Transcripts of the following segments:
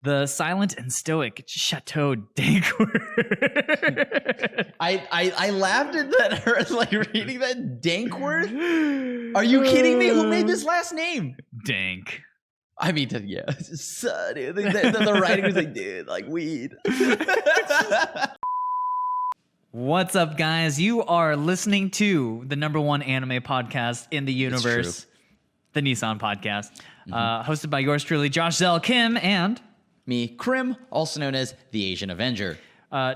The silent and stoic Chateau Dankworth. I laughed at that, like reading that Dankworth. Are you kidding me? Who made this last name? Dank. I mean, yeah. The writing was like, dude, like weed. What's up, guys? You are listening to the #1 anime podcast in the universe, the Nii-San Podcast, hosted by yours truly, Josh, Xell, Kim, and me, Crim, also known as the Asian Avenger.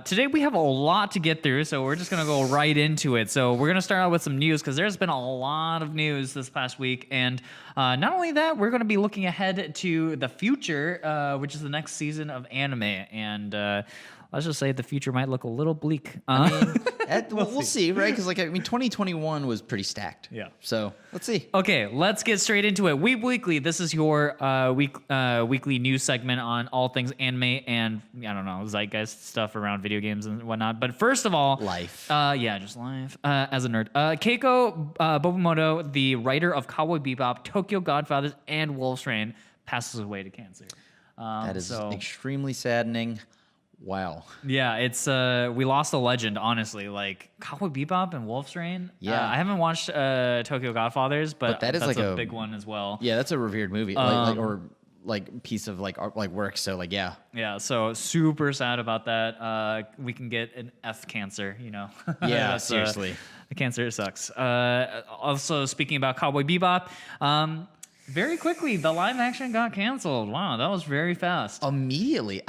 Today we have a lot to get through, so we're just going to go right into it. So we're going to start out with some news because there's been a lot of news this past week. And not only that, we're going to be looking ahead to the future, which is the next season of anime. And let's just say the future might look a little bleak. I mean, we'll see, right? Because, 2021 was pretty stacked. Yeah. So let's see. Okay, let's get straight into it. Weeb Weekly. This is your weekly news segment on all things anime and, I don't know, zeitgeist stuff around video games and whatnot. But first of all, life. Yeah, just life. As a nerd. Keiko Nobumoto, the writer of Cowboy Bebop, Tokyo Godfathers, and Wolf's Rain, passes away to cancer. That is extremely saddening. Wow. Yeah, it's we lost a legend, honestly. Like Cowboy Bebop and Wolf's Rain. Yeah, I haven't watched Tokyo Godfathers, but that is that's like a big one as well. Yeah, that's a revered movie, piece of art, work. So yeah. Yeah, so super sad about that. We can get an F cancer, you know. Yeah, seriously. The cancer sucks. Also, speaking about Cowboy Bebop. Very quickly, the live action got canceled. Wow, that was very fast. Immediately.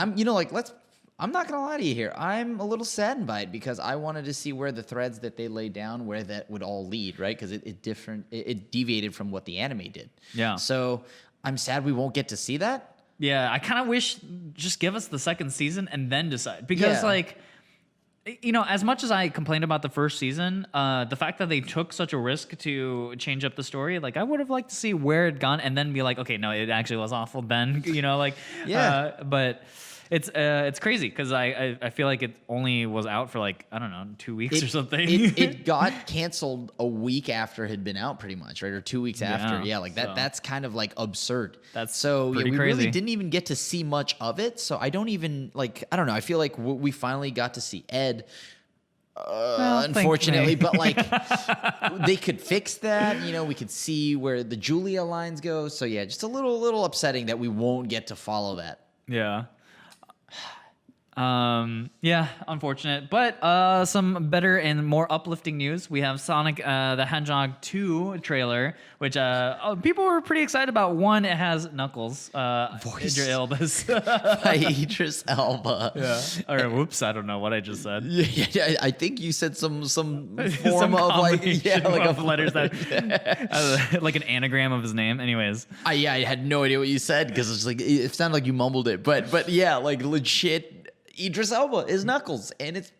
I'm not going to lie to you here. I'm a little saddened by it because I wanted to see where the threads that they laid down, where that would all lead, right? Because it deviated from what the anime did. Yeah. So I'm sad we won't get to see that. Yeah, I kind of wish just give us the second season and then decide. Because, as much as I complained about the first season, the fact that they took such a risk to change up the story, I would have liked to see where it gone and then be like, okay, no, it actually was awful then, Yeah. But it's crazy because I feel like it only was out for 2 weeks or something. It got canceled a week after it had been out, pretty much, right? Or 2 weeks after. Yeah, that's kind of absurd. That's we crazy. Really didn't even get to see much of it. So I don't even I don't know. I feel like we finally got to see Ed. Unfortunately, but they could fix that. We could see where the Julia lines go. So yeah, just a little upsetting that we won't get to follow that. Yeah. Yeah, unfortunate, but some better and more uplifting news. We have Sonic the Hedgehog 2 trailer, which people were pretty excited about. One, it has Knuckles, Idris Elba's Idris Elba. Yeah. Or whoops, I don't know what I just said. Yeah, I think you said some form some of of letters that like an anagram of his name. Anyways, I had no idea what you said because it's it sounded like you mumbled it, but yeah, legit. Idris Elba is Knuckles, and it's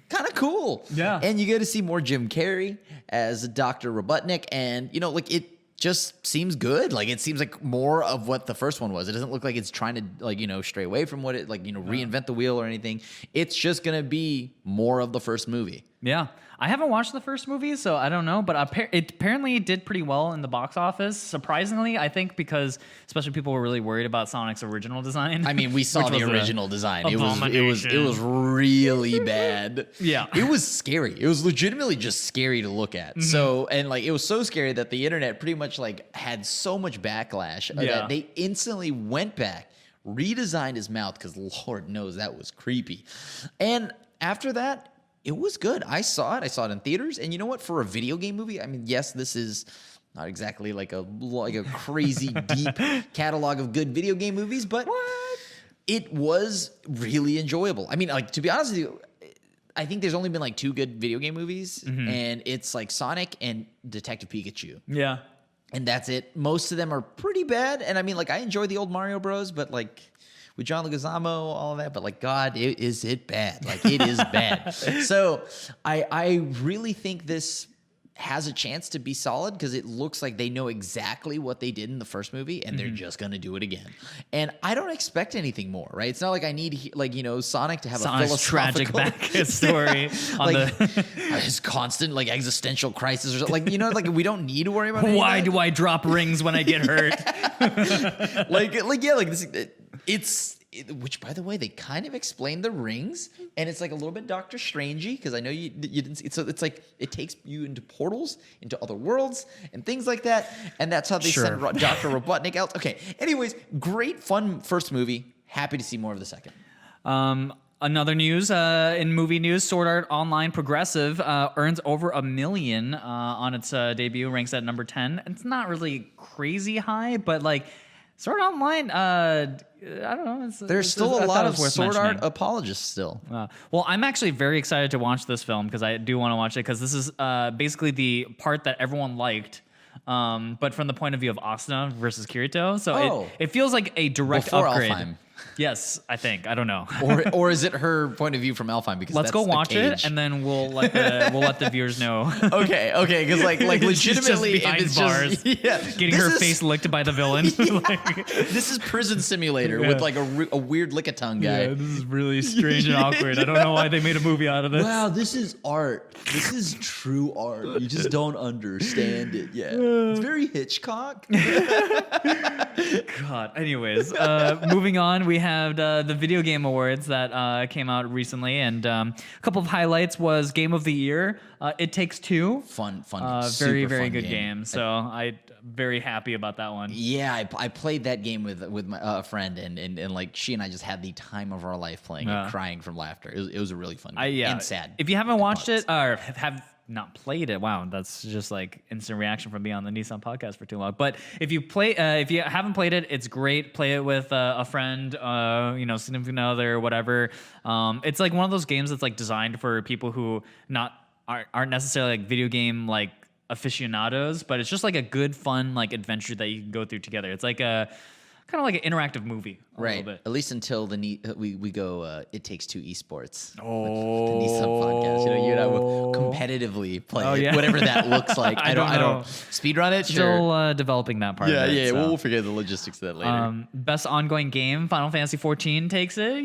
kind of cool. Yeah. And you get to see more Jim Carrey as Dr. Robotnik, and, it just seems good. It seems like more of what the first one was. It doesn't look like it's trying to, stray away from what it, reinvent the wheel or anything. It's just going to be more of the first movie. Yeah. I haven't watched the first movie, so I don't know, but it apparently did pretty well in the box office. Surprisingly, I think because especially people were really worried about Sonic's original design. I mean, we saw the original design. It was really bad. Yeah. It was scary. It was legitimately just scary to look at. Mm-hmm. So, and it was so scary that the internet pretty much had so much backlash that they instantly went back, redesigned his mouth because Lord knows that was creepy. And after that, it was good. I saw it. I saw it in theaters. And you know what? For a video game movie, I mean, yes, this is not exactly a crazy deep catalog of good video game movies, but it was really enjoyable. I mean, to be honest with you, I think there's only been 2 good video game movies, and it's Sonic and Detective Pikachu. Yeah. And that's it. Most of them are pretty bad. And I mean, I enjoy the old Mario Bros, but with John Leguizamo, all of that, but God, is it bad? It is bad. So I really think this has a chance to be solid because it looks like they know exactly what they did in the first movie and they're just going to do it again. And I don't expect anything more, right? It's not like I need Sonic to have Sonic's a philosophical tragic backstory on his constant existential crisis or something. We don't need to worry about why do I drop rings when I get hurt? This, which, by the way, they kind of explained the rings, and it's like a little bit Doctor Strangey, because I know you didn't see it. So it's like it takes you into portals, into other worlds, and things like that. And that's how they send Dr. Robotnik out. Okay. Anyways, great, fun first movie. Happy to see more of the second. Another news in movie news: Sword Art Online Progressive earns over 1 million on its debut, ranks at number 10. It's not really crazy high, but like Sword Art Online, I don't know. There's still a lot of Sword Art apologists still. Well, I'm actually very excited to watch this film because I do want to watch it because this is basically the part that everyone liked. But from the point of view of Asuna versus Kirito, so it feels like a direct upgrade. Alfheim. Yes, I think. I don't know. or is it her point of view from Alfheim? Because let's go watch it, and then we'll let the viewers know. Okay, because like legitimately, behind it's bars, getting her face licked by the villain. This is Prison Simulator with like a weird lick-a-tongue guy. Yeah, this is really strange and awkward. I don't know why they made a movie out of this. Wow, this is art. This is true art. You just don't understand it yet. It's very Hitchcock. God. Anyways, moving on, we have the video game awards that came out recently, and a couple of highlights was Game of the Year. It Takes Two. Fun. Very good game. So I'm very happy about that one. Yeah, I played that game with my friend, and like she and I just had the time of our life playing it, crying from laughter. It was a really fun game and sad. If you haven't watched it or have not played it, wow, that's just like instant reaction from being on the Nii-San Podcast for too long. But if you haven't played it, it's great. Play it with a friend, significant other, whatever. It's like one of those games that's like designed for people who aren't necessarily like video game like aficionados, but it's just like a good fun like adventure that you can go through together. It's like a kind of like an interactive movie, right? Bit. At least until we go. It Takes Two esports. Oh, the Nii-San Podcast. You and I will competitively play whatever that looks like. I don't speedrun it. Still developing that part. Yeah, of it, We'll figure the logistics of that later. Best ongoing game, Final Fantasy 14 takes it.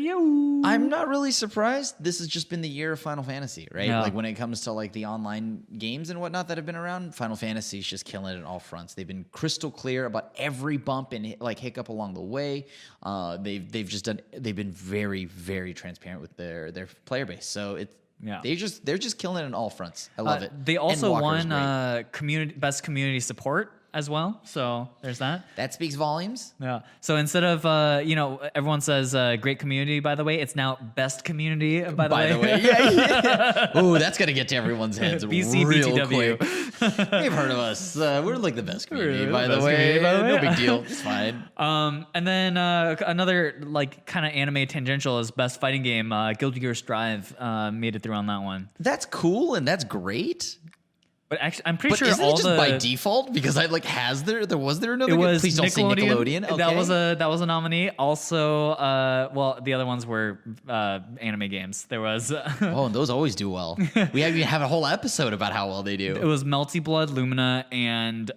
I'm not really surprised. This has just been the year of Final Fantasy, right? Yeah. Like when it comes to like the online games and whatnot that have been around, Final Fantasy's just killing it on all fronts. They've been crystal clear about every bump and like hiccup along the way. They've been very, very transparent with their player base. So they're just killing it on all fronts. I love it. They also won best community support as well. So there's that. That speaks volumes. Yeah. So instead of everyone says great community, by the way, it's now best community by the way. Yeah. Ooh, that's gonna get to everyone's heads BC, real BTW. quick. They've heard of us. We're like the best community, by the way. No big deal. It's fine. And then another like kind of anime tangential is best fighting game. Guilty Gear Strive made it through on that one. That's cool and that's great. But actually, I'm pretty sure isn't it just by default because I like was there another? It was Please don't say Nickelodeon. Okay. That was a nominee. Also, the other ones were anime games. There was and those always do well. We even have a whole episode about how well they do. It was Melty Blood, Lumina, and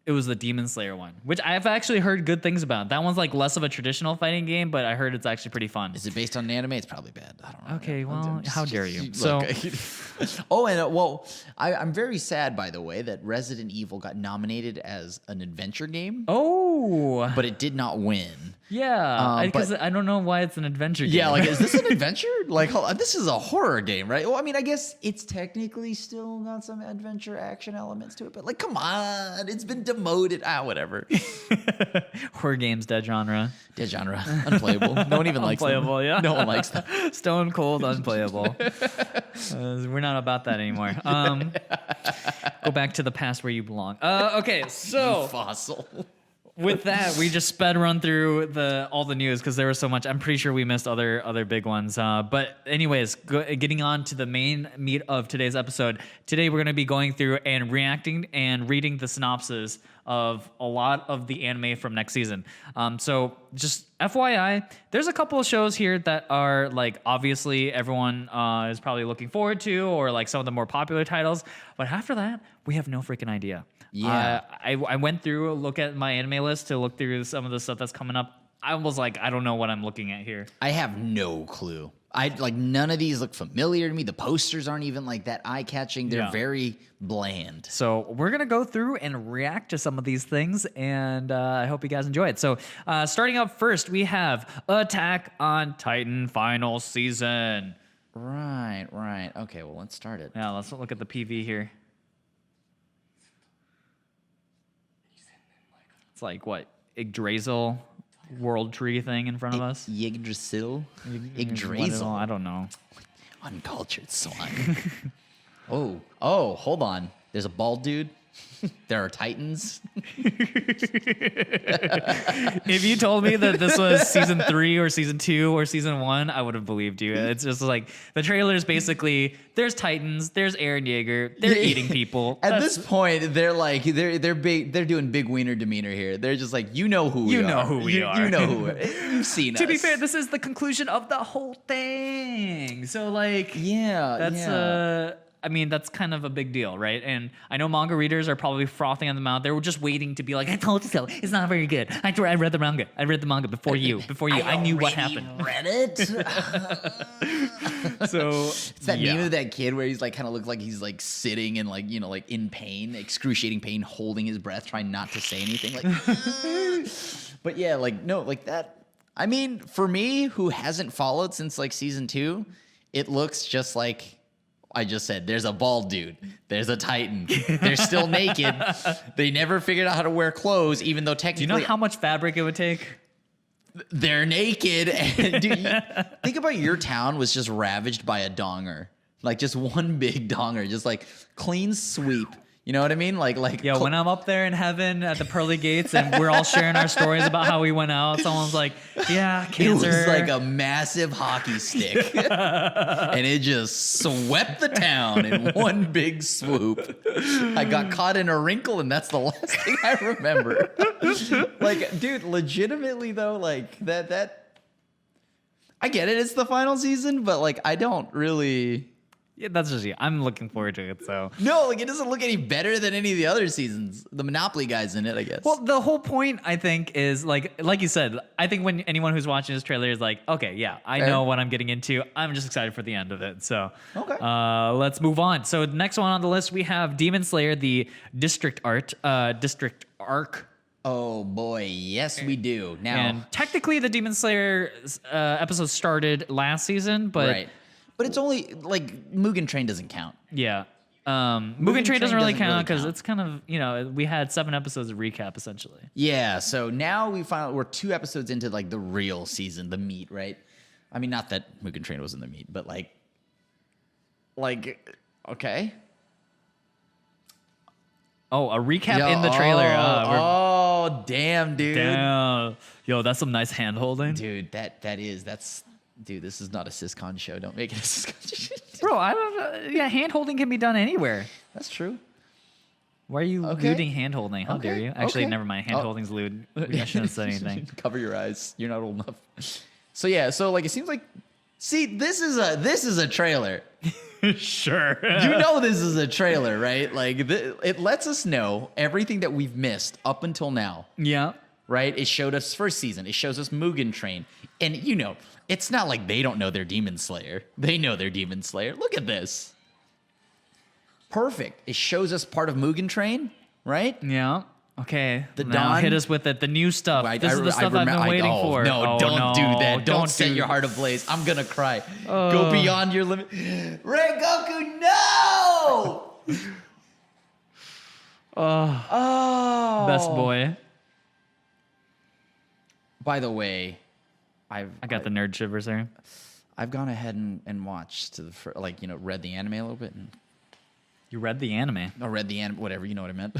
it was the Demon Slayer one, which I've actually heard good things about. That one's like less of a traditional fighting game, but I heard it's actually pretty fun. Is it based on an anime? It's probably bad. I don't know. Okay, well, how dare you? I'm very sad, by the way, that Resident Evil got nominated as an adventure game. Oh, but it did not win. Yeah, because I don't know why it's an adventure game. Yeah, like, is this an adventure? Like, this is a horror game, right? Well, I mean, I guess it's technically still got some adventure action elements to it, but like, come on, it's been demoted. Whatever. Horror games, dead genre. Dead genre. Unplayable. No one even likes them. Unplayable, yeah. No one likes them. Stone cold, unplayable. We're not about that anymore. Go back to the past where you belong. Okay, so... You fossil. With that, we just sped run through all the news because there was so much. I'm pretty sure we missed other big ones. But anyways, getting on to the main meat of today's episode. Today we're going to be going through and reacting and reading the synopsis of a lot of the anime from next season. So just FYI, there's a couple of shows here that are like obviously everyone is probably looking forward to, or like some of the more popular titles. But after that, we have no freaking idea. Yeah, I went through a look at my anime list to look through some of the stuff that's coming up. I was like, I don't know what I'm looking at here. I have no clue. None of these look familiar to me. The posters aren't even like that eye-catching. They're very bland. So we're going to go through and react to some of these things, and I hope you guys enjoy it. So starting up first, we have Attack on Titan final season. Right. Okay, well, let's start it. Yeah, let's look at the PV here. It's like, what, Yggdrasil world tree thing in front of us? Yggdrasil? Yggdrasil? I don't know. Uncultured swine. Oh, hold on. There's a bald dude. There are Titans. If you told me that this was season 3 or season 2 or season 1, I would have believed you. It's just like the trailer is basically there's Titans, there's Eren Yeager, they're eating people. At this point, they're like they're doing big wiener demeanor here. They're just like, you know who we are. You know who we are. You know who we are. You've seen us. To be fair, this is the conclusion of the whole thing. So like, that's I mean, that's kind of a big deal, right? And I know manga readers are probably frothing on the mouth. They were just waiting to be like, I told you so. It's not very good. I read the manga. I read the manga before you. I knew what happened. Read it. So it's that meme of that kid where he's like kind of looks like he's like sitting and like, you know, like in pain, excruciating pain, holding his breath, trying not to say anything. Like, but yeah, like no, like that. I mean, for me, who hasn't followed since like season 2, it looks just like I just said. There's a bald dude. There's a Titan. They're still naked. They never figured out how to wear clothes, even though technically. Do you know how much fabric it would take? They're naked. And dude, think about your town was just ravaged by a donger. Like just one big donger. Just like clean sweep. You know what I mean? Like yo, when I'm up there in heaven at the pearly gates and we're all sharing our stories about how we went out, someone's like, yeah, cancer. It was like a massive hockey stick. And it just swept the town in one big swoop. I got caught in a wrinkle, and that's the last thing I remember. Like, dude, legitimately though, like that I get it, it's the final season, but like I don't really. Yeah, that's just you. I'm looking forward to it. So no, like it doesn't look any better than any of the other seasons. The Monopoly guy's in it, I guess. Well, the whole point, I think, is like you said. I think when anyone who's watching this trailer is like, okay, yeah, I know what I'm getting into. I'm just excited for the end of it. So okay, let's move on. So next one on the list, we have Demon Slayer, the District Arc. Oh boy, yes we do. Now, and technically, the Demon Slayer episode started last season, but. Right. But it's only, like, Mugen Train doesn't count. Yeah. Mugen Train doesn't really count because it's kind of, you know, we had 7 episodes of recap, essentially. Yeah, so now we're 2 episodes into, like, the real season, the meat, right? I mean, not that Mugen Train wasn't the meat, but, like, okay. Oh, a recap in the trailer. Oh, damn, dude. Damn. Yo, that's some nice hand-holding. Dude, Dude, this is not a Syscon show. Don't make it a Syscon show. Bro, I don't. Yeah, hand holding can be done anywhere. That's true. Why are you lewding hand holding? How dare you? Actually, never mind. Hand holding's lewd. I shouldn't have said anything. Cover your eyes. You're not old enough. So yeah, like it seems like. See, this is a trailer. Sure. You know this is a trailer, right? Like it lets us know everything that we've missed up until now. Yeah. Right? It showed us first season. It shows us Mugen Train. And, you know, it's not like they don't know their Demon Slayer. They know their Demon Slayer. Look at this. Perfect. It shows us part of Mugen Train, right? Yeah. Okay. The now Dawn. Hit us with it. The new stuff. This is the stuff I've been waiting for. No, don't do that. Don't set your heart ablaze. I'm going to cry. Go beyond your limit. Rengoku, no! Best boy. By the way, I got the nerd shivers there. I've gone ahead and watched read the anime a little bit. You read the anime? I read the anime, whatever, you know what I meant.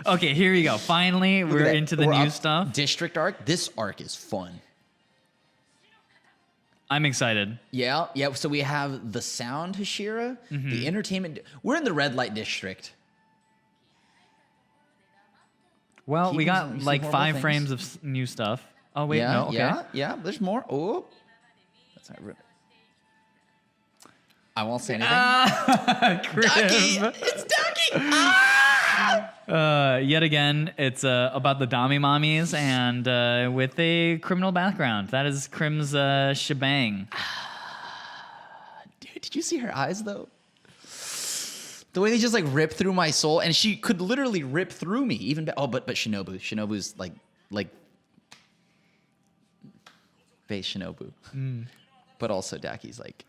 Okay, here you go. Finally, we're into the new stuff. District arc. This arc is fun. I'm excited. Yeah. So we have the sound Hashira, the entertainment. We're in the red light district. Well, we got like 5 frames of new stuff. Oh, wait, no, okay. Yeah, there's more. Oh, that's not real. I won't say anything. Ducky! It's Ducky! Ah! Yet again, it's about the Dami mommies and with a criminal background. That is Crim's shebang. Dude, did you see her eyes though? The way they just like rip through my soul, and she could literally rip through me. Even but Shinobu's like base Shinobu, but also Daki's like.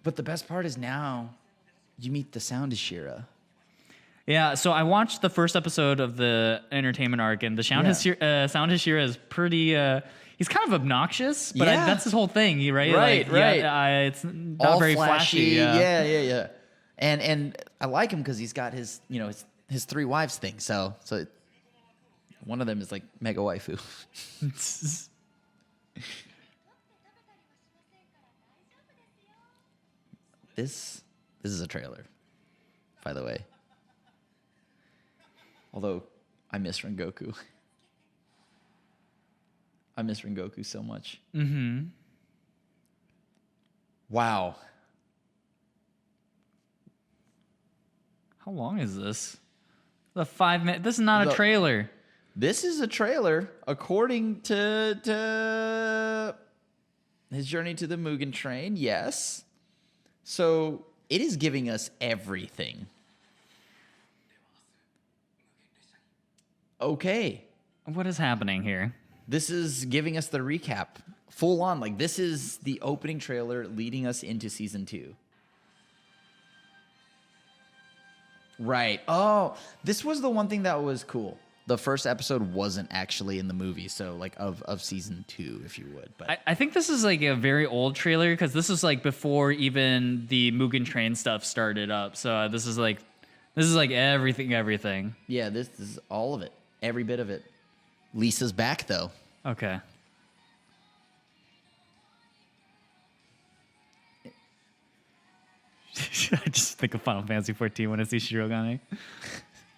But the best part is now you meet the Sound Ashira. Yeah, so I watched the first episode of the entertainment arc, and the Sound Hashira is pretty. He's kind of obnoxious, but that's his whole thing, right? Right. Yeah, it's not all very flashy. Yeah. And I like him because he's got his his three wives thing. So one of them is like mega waifu. This is a trailer, by the way. Although I miss Rengoku. I miss Rengoku so much. Mm-hmm. Wow. How long is this? The 5 minute. This is not a trailer. This is a trailer, according to his journey to the Mugen Train. Yes. So it is giving us everything. Okay. What is happening here? This is giving us the recap. Full on. Like, this is the opening trailer leading us into season 2. Right. Oh, this was the one thing that was cool. The first episode wasn't actually in the movie, so like of season 2, if you would. But I think this is like a very old trailer because this is like before even the Mugen Train stuff started up. So this is like everything. Yeah, this is all of it. Every bit of it. Lisa's back though. Okay. I just think of Final Fantasy 14 when I see Shirogane.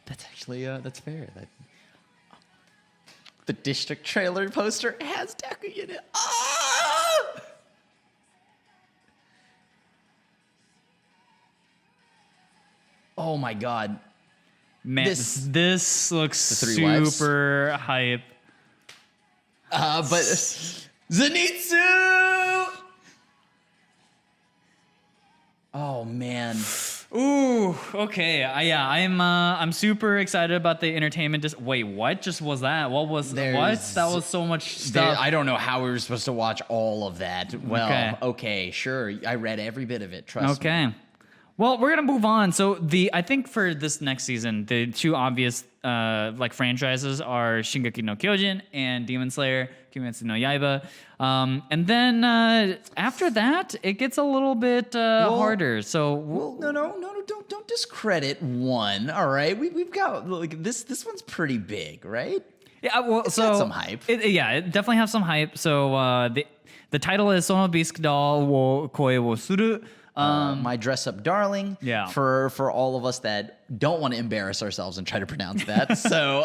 That's actually that's fair. The district trailer poster has Deku in it. Ah! Oh my god. Man, this looks super hype. But Zenitsu! Oh man. Ooh, okay. I'm super excited about the entertainment. Wait, what? Just was that? What was what? That was so much stuff. I don't know how we were supposed to watch all of that. Well, okay, sure. I read every bit of it. Trust me. Okay. Well, we're gonna move on. So I think for this next season, the two obvious like franchises are Shingeki no Kyojin and Demon Slayer, Kimetsu no Yaiba. And then after that, it gets a little bit harder. So no, don't discredit one. All right, we've got like this one's pretty big, right? Yeah, well, it's got some hype. It definitely has some hype. So the title is Sono Bisque doll wo koe wo suru. My dress up darling. Yeah. For all of us that don't want to embarrass ourselves and try to pronounce that. So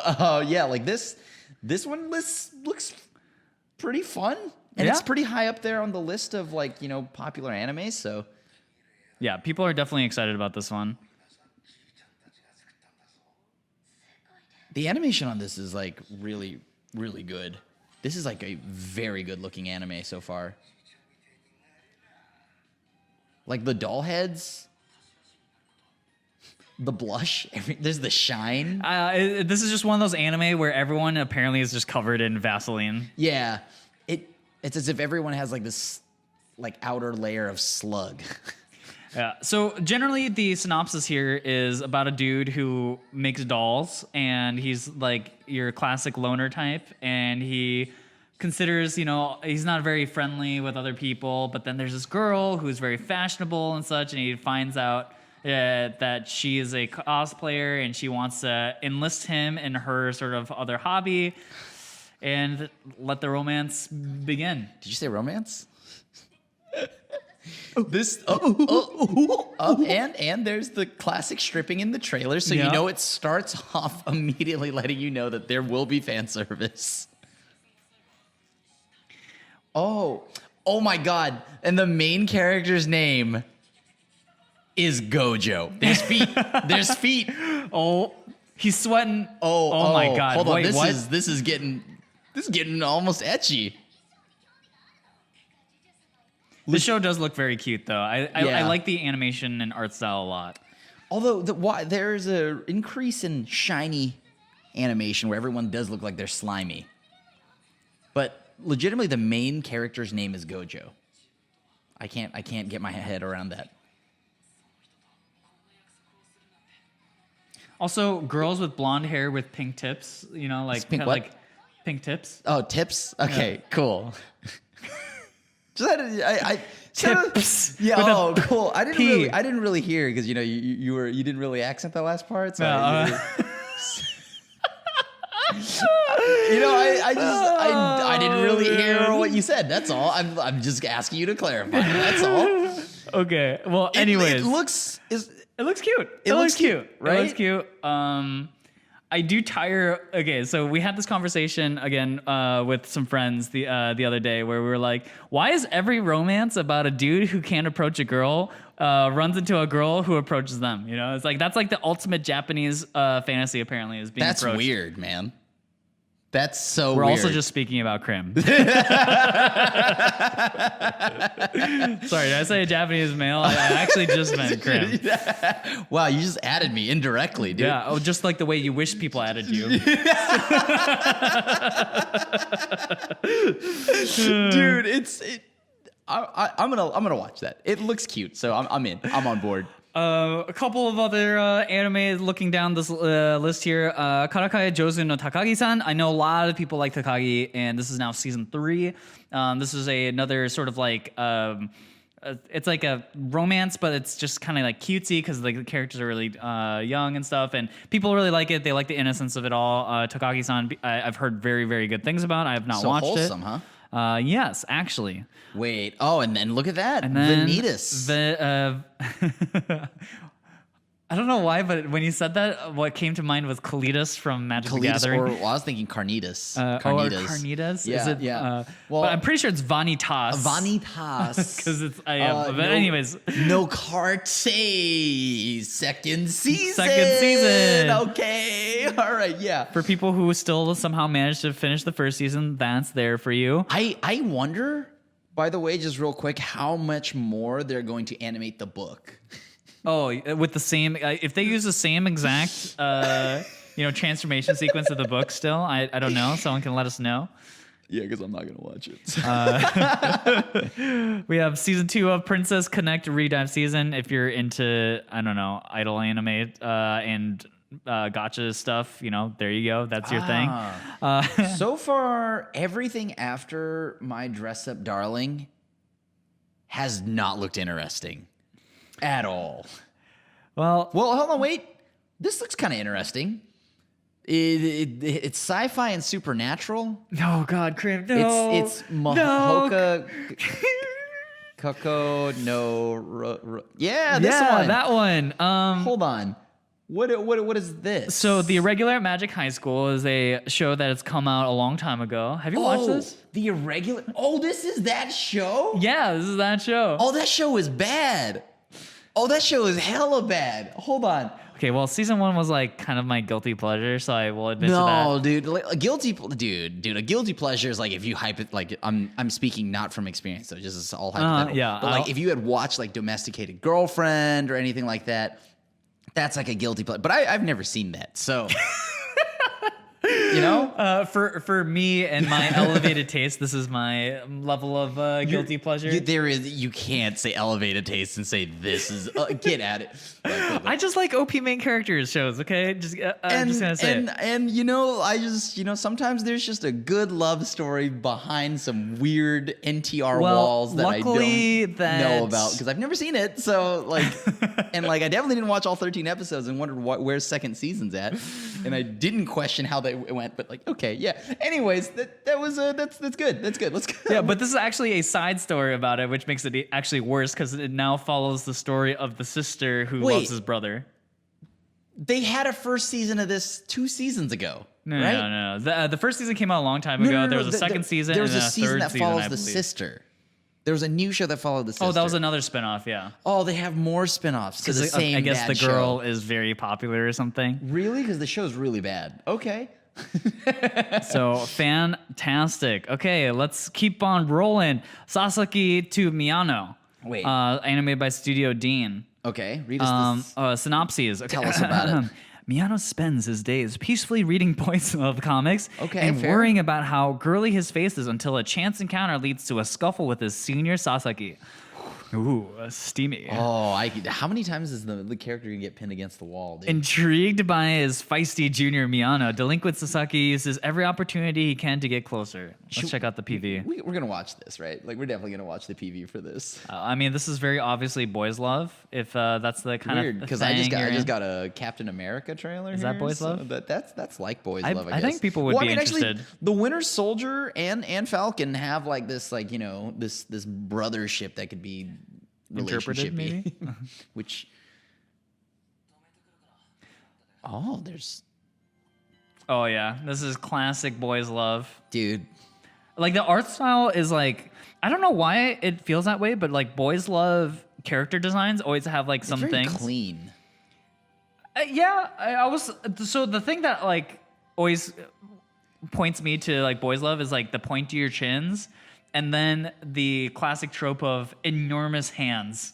like this one looks pretty fun, and it's pretty high up there on the list of like popular animes. So yeah, people are definitely excited about this one. The animation on this is like really, really good. This is like a very good looking anime so far. Like the doll heads, the blush, there's the shine. This is just one of those anime where everyone apparently is just covered in Vaseline. Yeah, it's as if everyone has like this like outer layer of slug. Yeah. So generally, the synopsis here is about a dude who makes dolls, and he's like your classic loner type, and he considers, he's not very friendly with other people, but then there's this girl who's very fashionable and such, and he finds out that she is a cosplayer, and she wants to enlist him in her sort of other hobby, and let the romance begin. Did you say romance? And there's the classic stripping in the trailer, so it starts off immediately letting you know that there will be fan service. Oh my god. And the main character's name is Gojo. There's feet. There's feet. Oh, he's sweating. Oh my God. Hold on. Wait, what? This is getting almost etchy. The show does look very cute, though. I like the animation and art style a lot. Although there's a increase in shiny animation where everyone does look like they're slimy. But legitimately, the main character's name is Gojo. I can't get my head around that. Also, girls with blonde hair with pink tips, you know, like pink kinda what? like pink tips. Oh, tips? Okay, cool. Just had Tips. Yeah. with a Oh, cool. I P. didn't really hear because you didn't really accent that last part. So No, I didn't really hear what you said. That's all. I'm just asking you to clarify. That's all. Okay. Well, anyways, it looks cute. It looks cute, right? It looks cute. I do tire. Okay, so we had this conversation again with some friends the other day where we were like, why is every romance about a dude who can't approach a girl runs into a girl who approaches them? You know, it's like that's like the ultimate Japanese fantasy. Apparently, is being That's approached. weird, man. That's so We're weird. also just speaking about Crim. Sorry, did I say a Japanese male? I actually just meant Crim. Wow, you just added me indirectly, dude. Yeah, just like the way you wish people added you. Dude, I'm gonna watch that. It looks cute, so I'm in. I'm on board. A couple of other anime looking down this list here. Karakaya Jozu no Takagi-san. I know a lot of people like Takagi, and this is now season 3. This is another sort of like it's like a romance, but it's just kind of like cutesy because like the characters are really young and stuff, and people really like it. They like the innocence of it all. Takagi-san, I've heard very, very good things about. I have not watched wholesome, it. Huh? Yes, actually. Wait. Oh, and then look at that. And then Vanitas. I don't know why, but when you said that, what came to mind was Kalidas from Magic the Gathering. Or I was thinking Carnitas. Carnitas? Yeah, Is it, yeah. But I'm pretty sure it's Vanitas. Vanitas. Because it's, but anyways. No Carte. Second season. Okay. All right, yeah. For people who still somehow managed to finish the first season, that's there for you. I wonder, by the way, just real quick, how much more they're going to animate the book. Oh, with the same, if they use the same exact, transformation sequence of the book still, I don't know. Someone can let us know. Yeah, because I'm not going to watch it. We have season 2 of Princess Connect Redive season. If you're into, I don't know, idol anime and gotcha stuff, there you go. That's your thing. So far, everything after My Dress Up Darling has not looked interesting. At all. Well, hold on, wait. This looks kind of interesting. It's sci-fi and supernatural. No, God, Crim, no. It's Mahoka Koko no. Yeah, this one. That one. Hold on. What is this? So the Irregular Magic High School is a show that has come out a long time ago. Have you watched this? The Irregular. Oh, this is that show? Yeah, this is that show. Oh, that show is bad. Oh, that show is hella bad. Hold on. Okay, well, season 1 was like kind of my guilty pleasure, so I will admit to that. No, dude, a guilty pleasure is like if you hype it. Like I'm speaking not from experience, so just it's all hypothetical. Yeah, but like if you had watched like Domesticated Girlfriend or anything like that, that's like a guilty pleasure. But I've never seen that, so. For me and my elevated taste, this is my level of guilty pleasure. You can't say elevated taste and say this is get at it. I just like OP main characters shows. Okay, I'm just gonna say it. And I just sometimes there's just a good love story behind some weird NTR walls that I don't know about because I've never seen it. So like, and like I definitely didn't watch all 13 episodes and wondered where second season's at, and I didn't question how they went. But like, okay, yeah. Anyways, that's good. That's good. Let's go. Yeah, but this is actually a side story about it, which makes it actually worse because it now follows the story of the sister who loves his brother. They had a first season of this 2 seasons ago. No. The first season came out a long time ago. There was a second season. There was and a season third that season, follows I the believe. sister. There was a new show that followed the sister. Oh, that was another spinoff, yeah. Oh, they have more spinoffs to the same I guess bad the girl show. is very popular or something. Really? Because the show's really bad. Okay. So fantastic. Okay, let's keep on rolling. Sasaki to Miyano. Wait. Animated by Studio Dean. Okay. Read us this. Synopses. Okay. Tell us about it. Miyano spends his days peacefully reading Boys Love comics and fair. worrying about how girly his face is until a chance encounter leads to a scuffle with his senior Sasaki. Ooh, steamy. Oh, how many times is the character gonna get pinned against the wall, dude? Intrigued by his feisty junior Miyano, delinquent Sasaki uses every opportunity he can to get closer. Let's check out the PV. We're gonna watch this, right? Like, we're definitely gonna watch the PV for this. I mean, this is very obviously Boys Love, if that's the kind Weird, of because thing I you're just in. got a Captain America trailer. Is that Boys Love? That's like Boys I Love. I I think guess. people would be actually, interested. the Winter Soldier and Falcon have like this, like, you know, this brothership that could be Interpreted, maybe? Which there's Oh yeah, this is classic Boys Love. dude. Like the art style is like, I don't know why it feels that way, but like Boys Love character designs always have like some It's very things. clean. Yeah, I was so the thing that like always points me to like Boys Love is like the pointier chins, and then the classic trope of enormous hands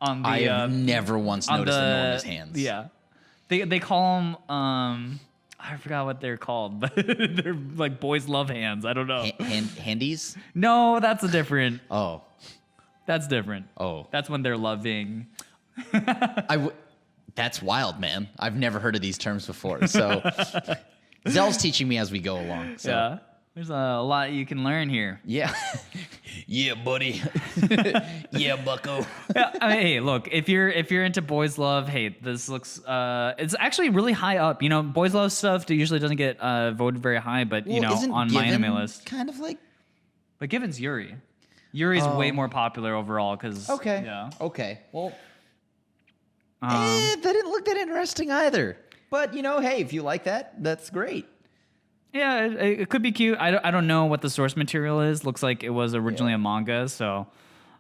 on the. I have never once noticed enormous hands. Yeah, they call them. I forgot what they're called, but they're like Boys Love hands. I don't know. Handies. No, that's a different. Oh, That's different. oh. That's when they're loving. That's wild, man. I've never heard of these terms before. So Zell's teaching me as we go along. So. Yeah, there's a lot you can learn here. Yeah. Yeah, buddy. Yeah, bucko. Yeah, I mean, hey, look, if you're into Boys Love, hey, this looks it's actually really high up. You know, Boys Love stuff usually doesn't get voted very high, but you know, isn't on my Given anime list. kind of like But Given's Yuri. Yuri's way more popular overall because yeah. Okay. Well, Um, that didn't look that interesting either. But you know, hey, if you like that, that's great. Yeah, it could be cute. I don't know what the source material is. Looks like it was originally a manga, so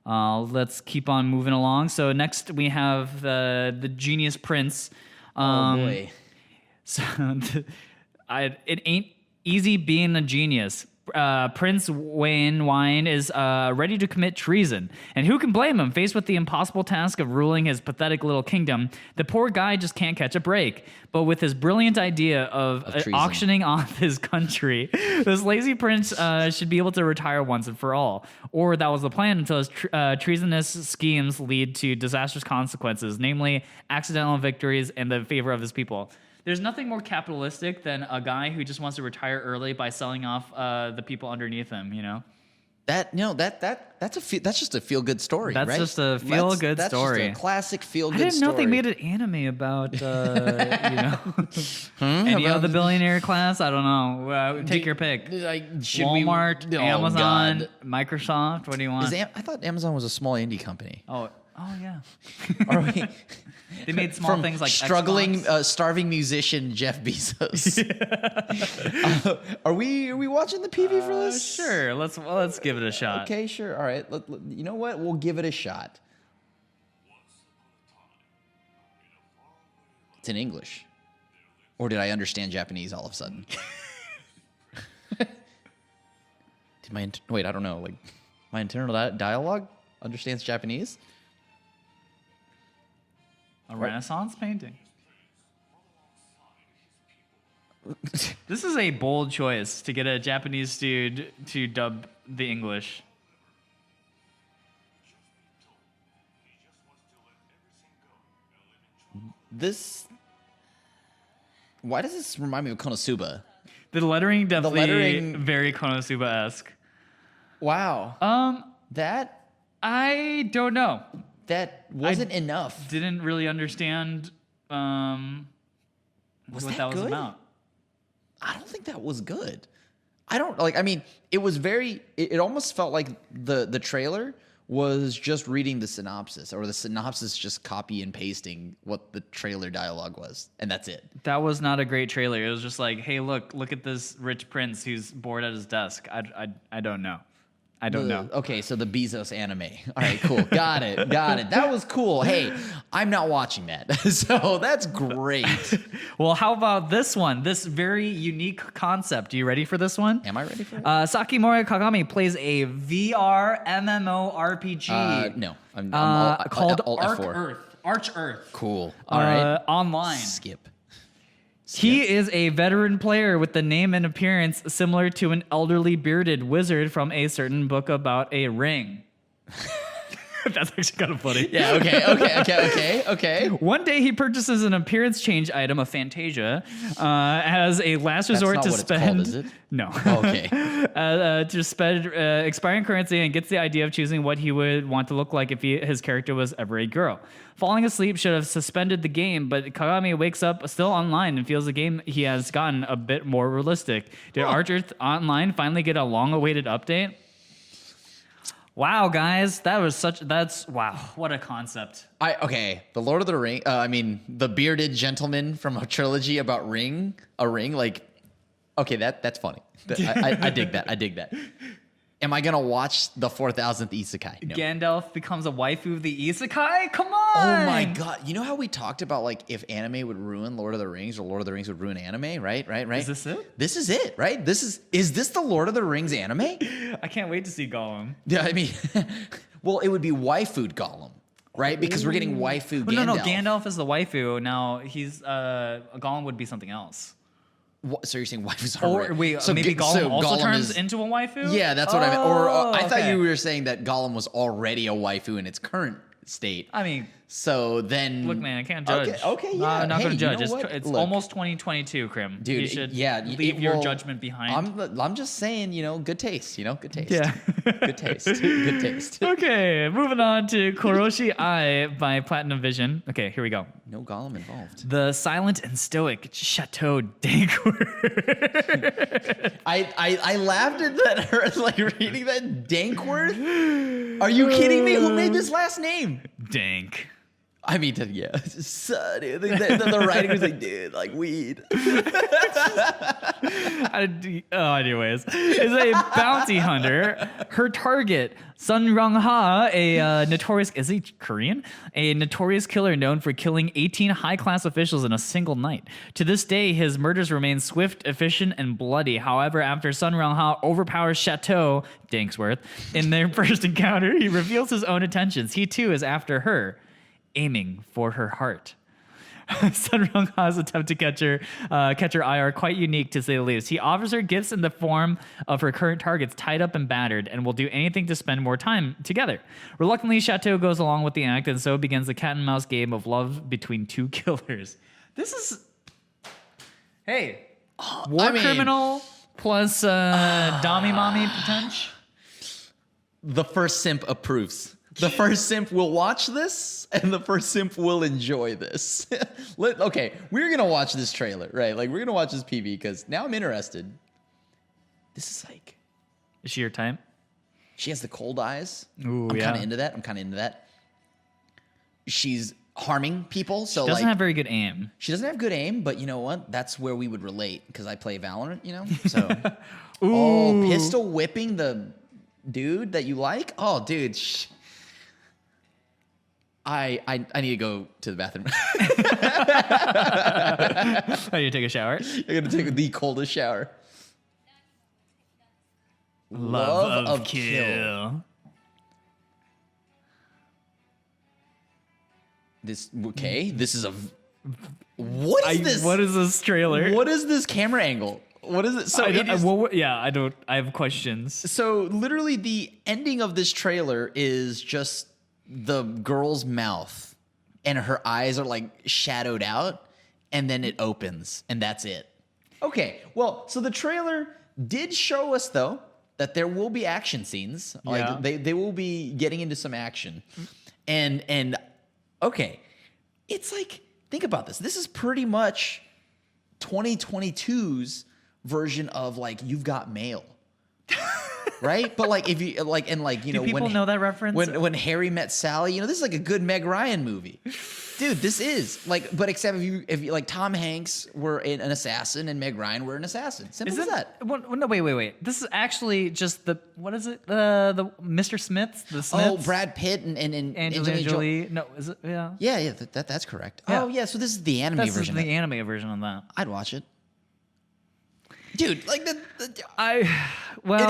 let's keep on moving along. So next we have the Genius Prince. Oh boy. So it ain't easy being a genius. Prince Wayne is ready to commit treason. And who can blame him? Faced with the impossible task of ruling his pathetic little kingdom, the poor guy just can't catch a break. But with his brilliant idea of auctioning off his country, this lazy prince should be able to retire once and for all. Or that was the plan until his treasonous schemes lead to disastrous consequences, namely accidental victories in the favor of his people. There's nothing more capitalistic than a guy who just wants to retire early by selling off the people underneath him, you know? That's just a feel good story. That's right? just a feel-good That's story. just a classic feel good I story. didn't know they made an anime about, any of the billionaire class. I don't know. Take your pick. Walmart, Amazon, God. Microsoft. What do you want? I thought Amazon was a small indie company. Oh yeah. Are we? They made small things like struggling, Xbox. Starving musician Jeff Bezos. Are we watching the PV for this? Sure. Let's give it a shot. Okay, sure. All right. You know what? We'll give it a shot. It's in English, or did I understand Japanese all of a sudden? Wait? I don't know. Like, my internal dialogue understands Japanese. A Renaissance painting. This is a bold choice to get a Japanese dude to dub the English. Why does this remind me of Konosuba? The lettering definitely lettering- very Konosuba-esque. Wow. That I don't know. wasn't enough. Didn't really understand what that was good? about. I don't think that was good. I don't like. I mean, it was very. It almost felt like the trailer was just reading the synopsis, or the synopsis just copy and pasting what the trailer dialogue was, and that's it. That was not a great trailer. It was just like, hey, look at this rich prince who's bored at his desk. I don't know. I don't know. Okay, so the Bezos anime. All right, cool. Got it. That was cool. Hey, I'm not watching that. So that's great. Well, how about this one? This very unique concept. Are you ready for this one? Am I ready for it? Sakimori Kagami plays a VR MMORPG. No. I'm called Alt F4. Arch Earth. Cool. All right. Online. Skip. He is a veteran player with the name and appearance similar to an elderly bearded wizard from a certain book about a ring. That's actually kind of funny. Yeah, okay. One day he purchases an appearance change item, a Fantasia, as a last resort to spend. It's called, is it? No. Okay. To spend expiring currency and gets the idea of choosing what he would want to look like if his character was ever a girl. Falling asleep should have suspended the game, but Kagami wakes up still online and feels the game he has gotten a bit more realistic. Did Arch Earth Online finally get a long-awaited update? Wow, guys, wow, what a concept. The Lord of the Ring, the bearded gentleman from a trilogy about a ring, like, okay, that's funny. I dig that. Am I gonna watch the 4,000th isekai? No. Gandalf becomes a waifu of the isekai? Come on! Oh my god! You know how we talked about like if anime would ruin Lord of the Rings or Lord of the Rings would ruin anime, right? Is this it? This is it, right? Is this the Lord of the Rings anime? I can't wait to see Gollum. Yeah, I mean, well, it would be waifu Gollum, right? Because we're getting waifu Gandalf. No, Gandalf is the waifu. Now he's Gollum would be something else. So you're saying waifus are wait? So maybe Gollum also turns into a waifu? Yeah, that's what I meant. Or I thought you were saying that Gollum was already a waifu in its current state. I mean, so then look, man, I can't judge. Okay, yeah. I'm not going to judge. You know It's almost 2022, Crim. Dude, you should leave your judgment behind. I'm just saying, good taste. Good taste. Yeah, good taste. Good taste. Okay, moving on to Koroshi Ai by Platinum Vision. Okay, here we go. No Gollum involved. The silent and stoic Chateau Dankward. I laughed at that. Like reading that Dankward. Are you kidding me? Who made this last name? Dank. I mean, yeah. So, dude, the writing was like, dude, like weed. Anyways, is a bounty hunter. Her target, Sun Rong-ha, a notorious, is he Korean? A notorious killer known for killing 18 high-class officials in a single night. To this day, his murders remain swift, efficient, and bloody. However, after Sun Rong-ha overpowers Chateau Danksworth in their first encounter, he reveals his own intentions. He too is after her, aiming for her heart. Sun Rong-ha's attempt to catch her eye are quite unique, to say the least. He offers her gifts in the form of her current targets tied up and battered, and will do anything to spend more time together. Reluctantly, Chateau goes along with the act, and so begins the cat and mouse game of love between two killers. This is... Hey, war criminal plus Dami Mommy potential. The first simp approves. The first simp will watch this, and the first simp will enjoy this. Okay, we're going to watch this trailer, right? Like, we're going to watch this PV, because now I'm interested. This is like... Is she your type? She has the cold eyes. Ooh, I'm kind of into that. She's harming people, so she doesn't have very good aim. She doesn't have good aim, but you know what? That's where we would relate, because I play Valorant, So... pistol whipping the dude that you like? Oh, dude, I need to go to the bathroom. Oh, you take a shower? I'm going to take the coldest shower. Love of kill. This is a... What is this? What is this trailer? What is this camera angle? What is it? So I have questions. So literally the ending of this trailer is just the girl's mouth and her eyes are like shadowed out, and then it opens, and that's it. Okay, well, so the trailer did show us though that there will be action scenes. Yeah. Like they will be getting into some action. And okay, it's like, think about this. This is pretty much 2022's version of like You've Got Mail. right? But like if you like and like you Do know people when know that reference? when Harry Met Sally, you know this is like a good Meg Ryan movie, dude. This is like, but except if you like Tom Hanks were an assassin and Meg Ryan were an assassin. Simple as that. Well, no, wait. This is actually just what is it? The Mr. Smiths, the Smiths. Oh, Brad Pitt and Angelina Jolie. No, is it? Yeah. Yeah, that's correct. Yeah. Oh yeah, so this is the anime version. The anime version of that. I'd watch it. Dude, like it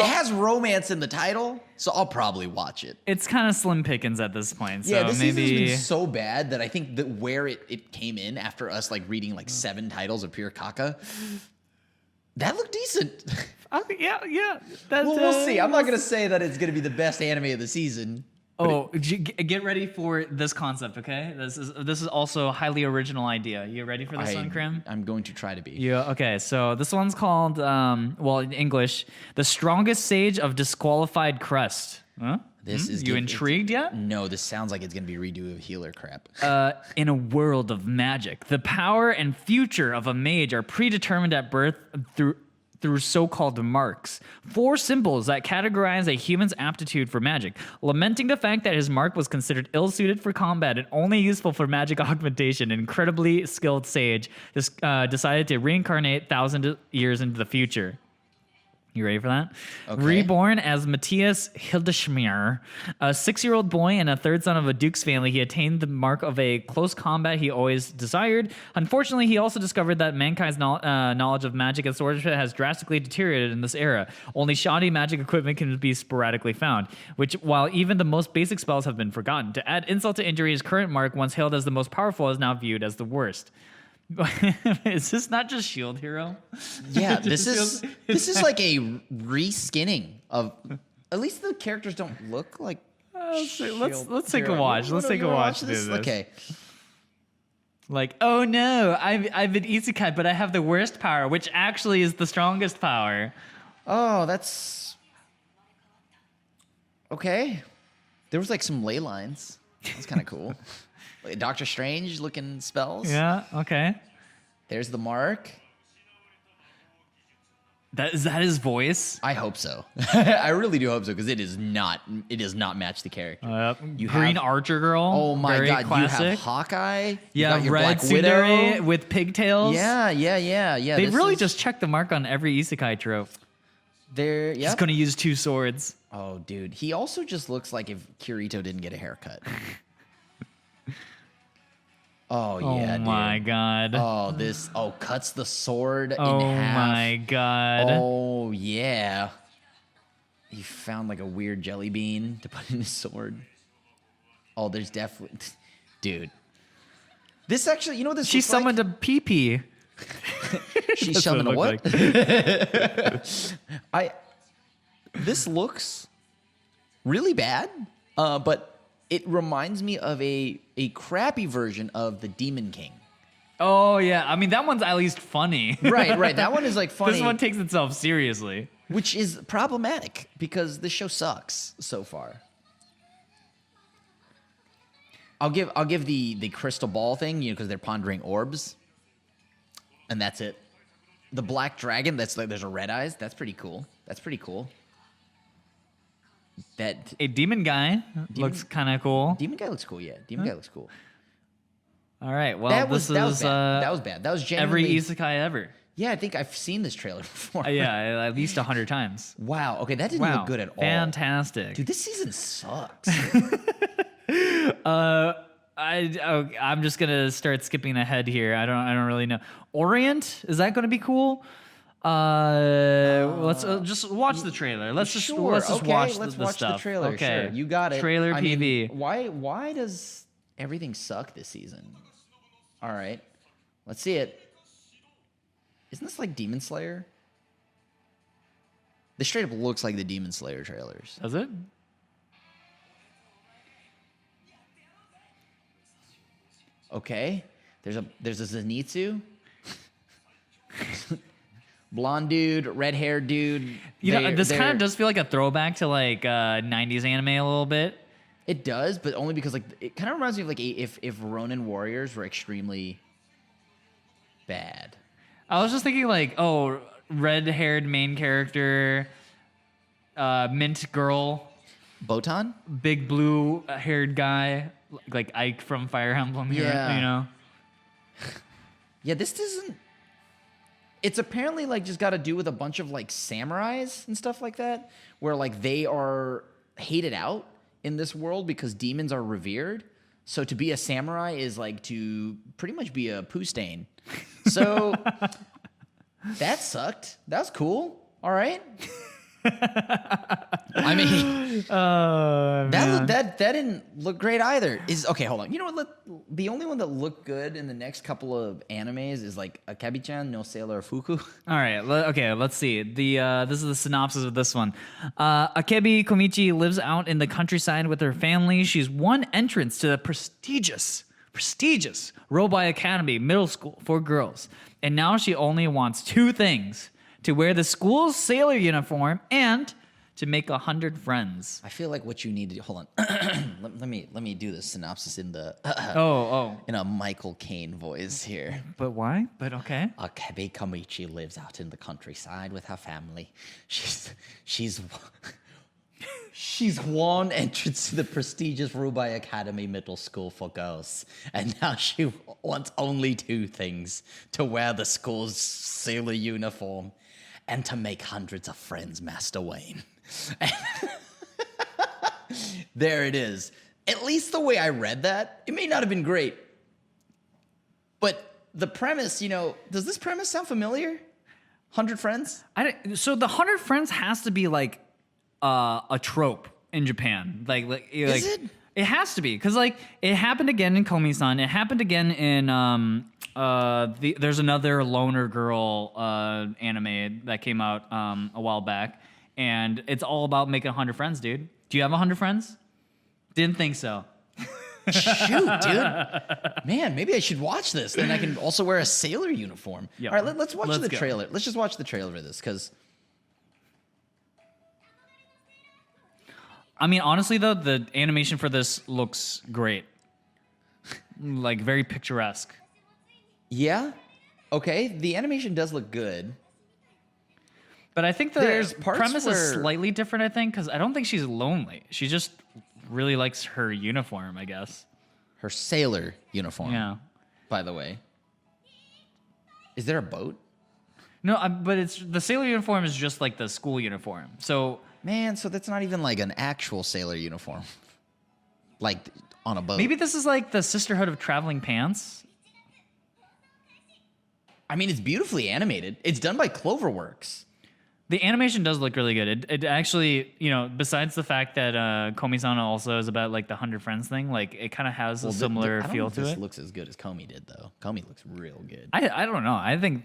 has romance in the title, so I'll probably watch it. It's kind of slim pickings at this point. So Yeah, this maybe season's been so bad that I think that where it came in after us like reading like 7 titles of pure caca, that looked decent. Yeah. That's, Well, we'll see. I'm not gonna say that it's gonna be the best anime of the season. Oh, get ready for this concept, okay? This is also a highly original idea. You ready for this one, Crim? I'm going to try to be. Yeah. Okay. So this one's called, well, in English, "The Strongest Sage of Disqualified Crest." Huh? This is you intrigued yet? No, this sounds like it's gonna be a redo of healer crap. In a world of magic, the power and future of a mage are predetermined at birth through so-called marks, 4 symbols that categorize a human's aptitude for magic. Lamenting the fact that his mark was considered ill-suited for combat and only useful for magic augmentation, an incredibly skilled sage decided to reincarnate 1,000 years into the future. You ready for that? Okay. Reborn as Matthias Hildesheimer, a 6-year-old boy and a third son of a duke's family, he attained the mark of a close combat he always desired. Unfortunately, he also discovered that mankind's knowledge of magic and swordsmanship has drastically deteriorated in this era. Only shoddy magic equipment can be sporadically found, which, while even the most basic spells have been forgotten. To add insult to injury, his current mark, once hailed as the most powerful, is now viewed as the worst. Is this not just Shield Hero? Yeah, this is like a reskinning of. At least the characters don't look like. Let's take a watch. Let's take a watch. This. Okay. Like, oh no, I've been isekai, but I have the worst power, which actually is the strongest power. Oh, that's okay. There was like some ley lines. That's kind of cool. Like Doctor Strange looking spells. Yeah. Okay. There's the mark. Is that his voice? I hope so. I really do hope so because it does not match the character. You Green Archer Girl. Oh my very god, classic. you have Hawkeye. Yeah, you got red Black Widow tsundere with pigtails. Yeah. They really just checked the mark on every isekai trope. They're He's gonna use 2 swords. Oh, dude. He also just looks like if Kirito didn't get a haircut. Oh yeah, Oh my god. Cuts the sword in half. Oh my god. Oh yeah. He found like a weird jelly bean to put in his sword. Oh, there's definitely dude. This actually, you know what this She looks summoned like? a pee-pee. She That's summoned a what what? it This looks really bad, but it reminds me of a crappy version of the Demon King. Oh yeah, I mean that one's at least funny. Right. That one is like funny. This one takes itself seriously, which is problematic because the show sucks so far. I'll give the crystal ball thing, because they're pondering orbs, and that's it. The black dragon, that's like there's a red eyes. That's pretty cool. That a demon guy looks kind of cool. Demon guy looks cool. Yeah, demon guy looks cool. All right, well, that was bad. Uh, that was bad. That was genuinely every isekai ever. Yeah, I think I've seen this trailer before. Yeah, at least 100 times. Wow. Okay, that didn't look good at all. Fantastic. Dude, this season sucks. I'm just gonna start skipping ahead here. I don't really know. Orient, is that gonna be cool? Let's just watch the trailer. Let's just watch the trailer. Okay, sure. You got it. Trailer I PV. mean, why does everything suck this season? All right, let's see it. Isn't this like Demon Slayer? This straight up looks like the Demon Slayer trailers. Does it? Okay, there's a Zenitsu. Blonde dude, red-haired dude. This kind of does feel like a throwback to like 90s anime a little bit. It does, but only because like it kind of reminds me of like if Ronin Warriors were extremely bad. I was just thinking like, red-haired main character, mint girl, Botan? big blue haired guy, like Ike from Fire Emblem here, Yeah. you know? Yeah, this doesn't. It's apparently like just got to do with a bunch of like samurais and stuff like that, where like they are hated out in this world because demons are revered. So to be a samurai is like to pretty much be a poo stain. So that sucked. That was cool. All right. I mean, that didn't look great either. Okay, hold on. You know what? The only one that looked good in the next couple of animes is like Akebi-chan no Sailor-fuku. All right. Okay. Let's see. This is the synopsis of this one. Akebi Komichi lives out in the countryside with her family. She's won entrance to the prestigious Robai Academy Middle School for girls, and now she only wants two things: to wear the school's sailor uniform and to make 100 friends. I feel like what you need to hold on. let me do the synopsis in the in a Michael Caine voice here. But why? But okay. Akebi Komichi lives out in the countryside with her family. She's won entrance to the prestigious Rubai Academy Middle School for girls, and now she wants only two things: to wear the school's sailor uniform and to make hundreds of friends, Master Wayne. There it is. At least the way I read that, it may not have been great, but the premise, does this premise sound familiar? 100 friends? So the 100 friends has to be like a trope in Japan. Is it? It has to be, because like it happened again in Komi-san. It happened again in there's another loner girl anime that came out a while back, and it's all about making 100 friends, dude. Do you have 100 friends? Didn't think so. Shoot, dude. Man, maybe I should watch this. Then I can also wear a sailor uniform. Yep. All right, let's watch the go. trailer. Let's just watch the trailer of this, because I mean, honestly, though, the animation for this looks great. Like, very picturesque. yeah, okay, the animation does look good. But I think There's the parts premise is where- slightly different, I think, because I don't think she's lonely. She just really likes her uniform, I guess. Her sailor uniform, Yeah. by the way. Is there a boat? No, but it's the sailor uniform is just like the school uniform. So Man, so that's not even like an actual sailor uniform. Like on a boat. maybe this is like the Sisterhood of Traveling Pants. I mean, it's beautifully animated. It's done by Cloverworks. The animation does look really good. It actually, besides the fact that Komi-san also is about like the 100 friends thing, like it kind of has a similar I don't know feel if to this it. looks as good as Komi did, though. Komi looks real good. I don't know. I think,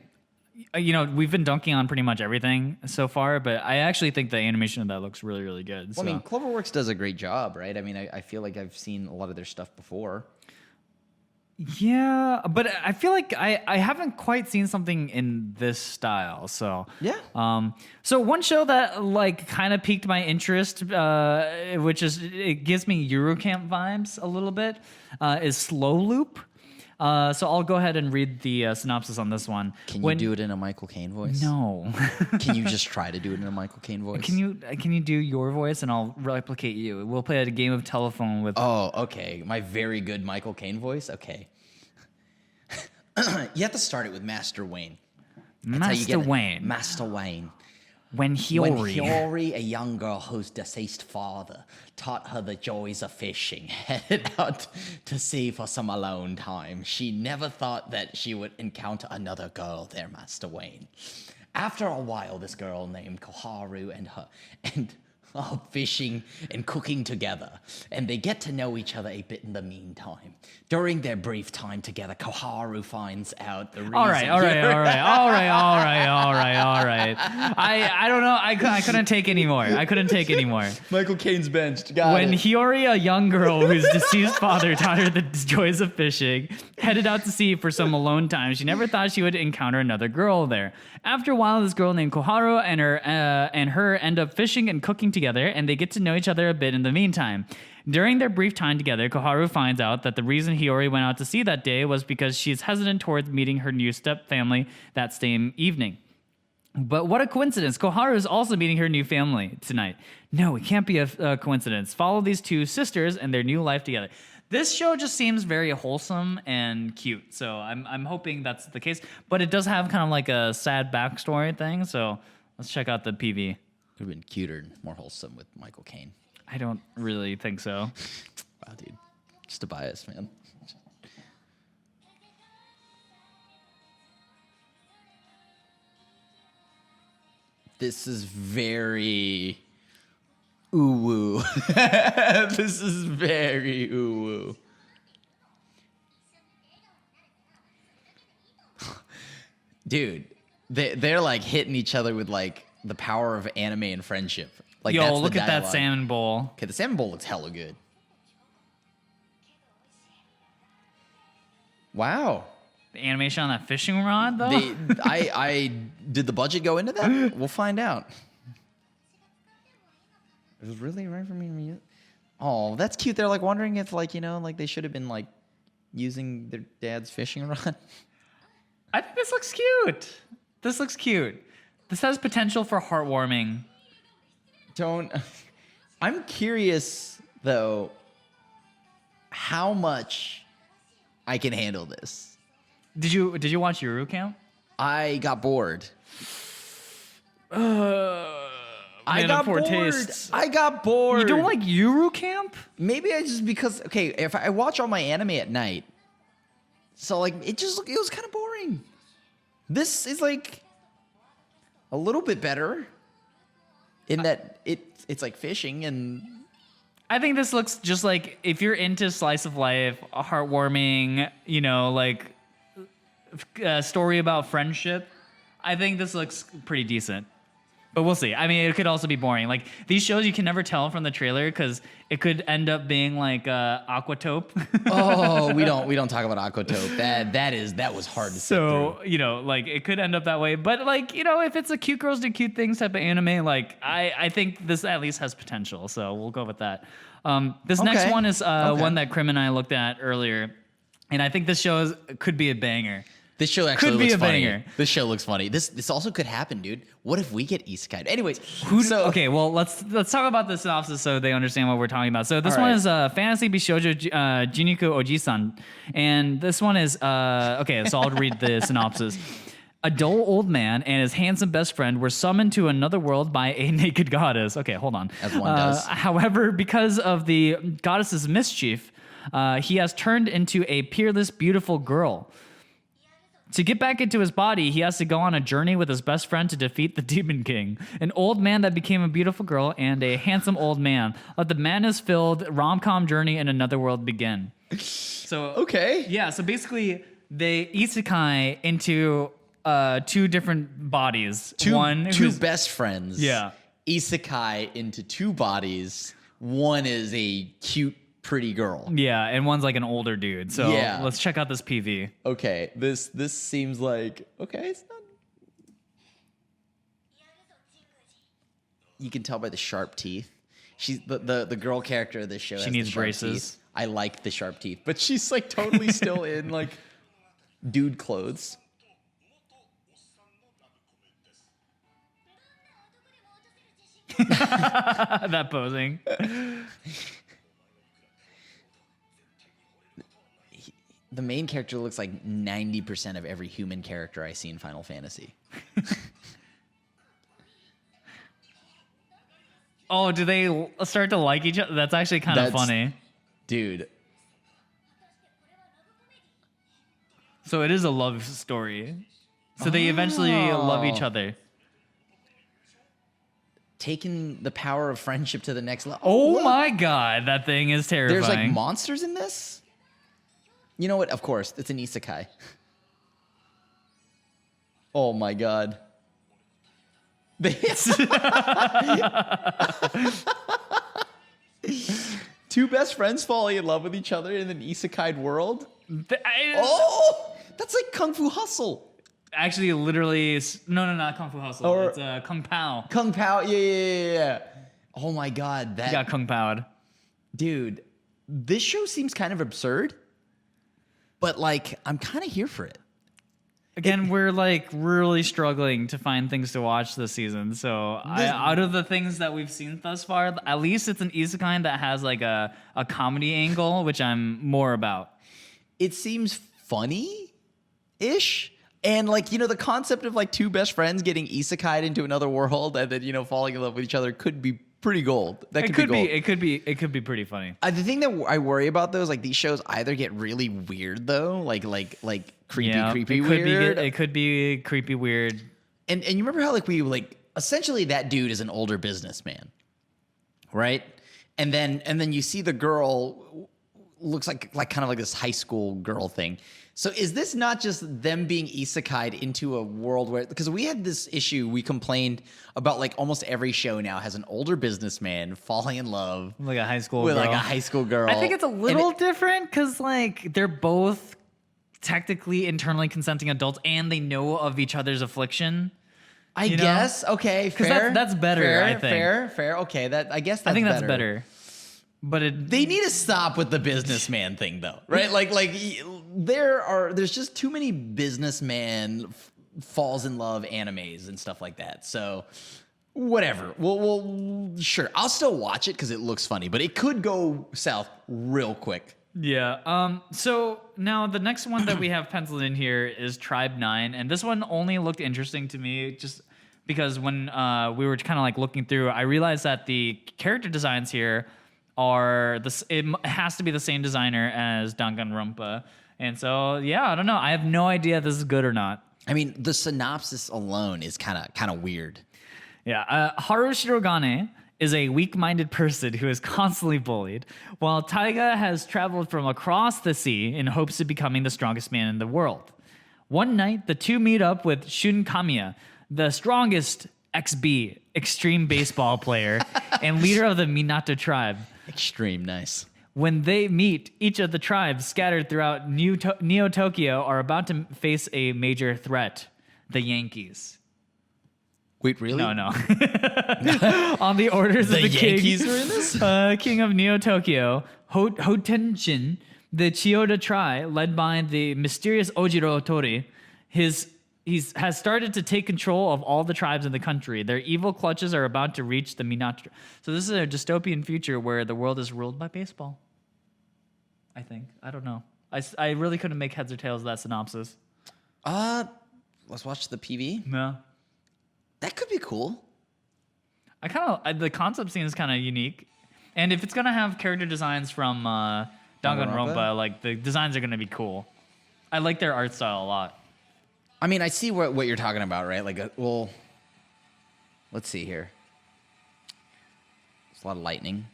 we've been dunking on pretty much everything so far, but I actually think the animation of that looks really, really good. Well, I mean, Cloverworks does a great job, right? I mean, I feel like I've seen a lot of their stuff before. Yeah, but I feel like I haven't quite seen something in this style. So Yeah. So one show that like kind of piqued my interest, which is it gives me Eurocamp vibes a little bit, is Slow Loop. So I'll go ahead and read the synopsis on this one. Can you do it in a Michael Caine voice? No. Can you just try to do it in a Michael Caine voice? Can you do your voice and I'll replicate you? We'll play a game of telephone with. Oh, okay. My very good Michael Caine voice? Okay. You have to start it with Master Wayne. That's how you Master get it. Wayne. Master Wayne. When When Hiyori. Hiyori, a young girl whose deceased father taught her the joys of fishing, headed out to sea for some alone time, she never thought that she would encounter another girl there, Master Wayne. After a while, this girl named Koharu are fishing and cooking together, and they get to know each other a bit in the meantime. During their brief time together, Koharu finds out the reason. All right. I don't know. I couldn't take anymore. Michael Caine's benched. Got When it. Hiyori, a young girl whose deceased father taught her the joys of fishing, headed out to sea for some alone time, she never thought she would encounter another girl there. After a while, this girl named Koharu and her end up fishing and cooking together, and they get to know each other a bit in the meantime. During their brief time together, Koharu finds out that the reason Hiyori went out to sea that day was because she's hesitant towards meeting her new step family that same evening. But what a coincidence. Koharu is also meeting her new family tonight. No, it can't be a coincidence. Follow these two sisters and their new life together. This show just seems very wholesome and cute. So I'm hoping that's the case. But it does have kind of like a sad backstory thing. So let's check out the PV. Could have been cuter and more wholesome with Michael Caine. I don't really think so. Wow, dude. Just a bias, man. This is very ooh-woo. This is very ooh-woo. Dude, they're like hitting each other with like the power of anime and friendship. Like, yo, that's look the at that dialogue. salmon bowl. Okay, the salmon bowl looks hella good. Wow. The animation on that fishing rod, though? I did the budget go into that? We'll find out. It was really right for me. Oh, that's cute. They're like wondering if, like, you know, like they should have been like using their dad's fishing rod. I think this looks cute. This looks cute. This has potential for heartwarming. I'm curious though how much I can handle this. Did you watch Yuru Camp? I got bored. I got poor tastes. I got bored. You don't like Yuru Camp? Maybe I just because okay, if I watch all my anime at night, so like it was kind of boring. This is like a little bit better in that it's like fishing and. I think this looks just like if you're into slice of life, a heartwarming, you know, like a story about friendship. I think this looks pretty decent. But we'll see. I mean, it could also be boring. Like these shows, you can never tell from the trailer because it could end up being like Aquatope. Oh, we don't talk about Aquatope. That was hard to sit through. So, you know, like it could end up that way. But like, you know, if it's a cute girls do cute things type of anime, like I think this at least has potential. So we'll go with that. This next one is one that Crim and I looked at earlier, and I think this show could be a banger. This show actually Could be looks a funny. banger. This show looks funny. This also could happen, dude. What if we get isekai? Anyways, Okay, well let's talk about the synopsis so they understand what we're talking about. So this one is Fantasy Bishoujo Juniku Ojisan, and this one is okay. So I'll read the synopsis. A dull old man and his handsome best friend were summoned to another world by a naked goddess. Okay, hold on. As one does. However, because of the goddess's mischief, he has turned into a peerless, beautiful girl. To get back into his body, he has to go on a journey with his best friend to defeat the Demon King, an old man that became a beautiful girl, and a handsome old man. Let the madness-filled rom-com journey in another world begin. So okay, yeah. So basically, they isekai into two different bodies. Two best friends. Yeah. Isekai into two bodies. One is a cute, pretty girl. Yeah, and one's like an older dude. So Yeah. let's check out this PV. Okay, this seems like okay. It's not. You can tell by the sharp teeth. She's the girl character of this show. She needs the sharp braces. Teeth. I like the sharp teeth, but she's like totally still in like dude clothes. That posing. The main character looks like 90% of every human character I see in Final Fantasy. Oh, do they start to like each other? That's actually kind of funny. Dude. So it is a love story. So they eventually love each other. Taking the power of friendship to the next level. Oh my god, that thing is terrifying. There's like monsters in this? You know what? Of course, it's an isekai. Oh my god. Two best friends falling in love with each other in an isekai world? Oh! That's like Kung Fu Hustle. Actually, literally, no, not Kung Fu Hustle. It's Kung Pao. Kung Pao, yeah. Oh my god, that You got Kung Pao'd. dude. This show seems kind of absurd, but like I'm kind of here for it. Again, we're like really struggling to find things to watch this season. So out of the things that we've seen thus far, at least it's an isekai that has like a comedy angle, which I'm more about. It seems funny-ish. And like, the concept of like two best friends getting isekai'd into another world and then, falling in love with each other could be pretty gold. That could be gold. It could be pretty funny. The thing that I worry about though is like these shows either get really weird though, like creepy weird. It could be creepy weird. And you remember how like we like essentially that dude is an older businessman, right? And then you see the girl looks like kind of like this high school girl thing. So is this not just them being isekai'd into a world where, because we had this issue, we complained about like almost every show now has an older businessman falling in love like a high school with girl. like a high school girl. I think it's a little different because like they're both technically internally consenting adults and they know of each other's affliction. I guess. Okay, fair. That's better, fair, I think. Fair. Okay, I guess that's that's better. But they need to stop with the businessman thing, though, right? Like there's just too many businessman falls in love animes and stuff like that. So whatever. Well, sure. I'll still watch it because it looks funny, but it could go south real quick. Yeah. So now the next one that we have penciled in here is Tribe 9, and this one only looked interesting to me just because when we were kind of like looking through, I realized that the character designs here are it has to be the same designer as Danganronpa. And so, yeah, I don't know. I have no idea if this is good or not. I mean, the synopsis alone is kind of weird. Yeah. Haru Shirogane is a weak-minded person who is constantly bullied, while Taiga has traveled from across the sea in hopes of becoming the strongest man in the world. One night, the two meet up with Shun Kamiya, the strongest XB, extreme baseball player, and leader of the Minato tribe. Extreme, nice. When they meet, each of the tribes scattered throughout Neo-Tokyo are about to face a major threat, the Yankees. Wait, really? No. On the orders of the Yankees king, are in this? King of Neo-Tokyo, Hotenshin, the Chiyoda tribe, led by the mysterious Ojiro Tori, has started to take control of all the tribes in the country. Their evil clutches are about to reach the Minato. So this is a dystopian future where the world is ruled by baseball. I think. I don't know. I really couldn't make heads or tails of that synopsis. Let's watch the PV. No. That could be cool. The concept seems kind of unique. And if it's going to have character designs from Danganronpa, like the designs are going to be cool. I like their art style a lot. I mean, I see what you're talking about, right? Like, let's see here. There's a lot of lightning.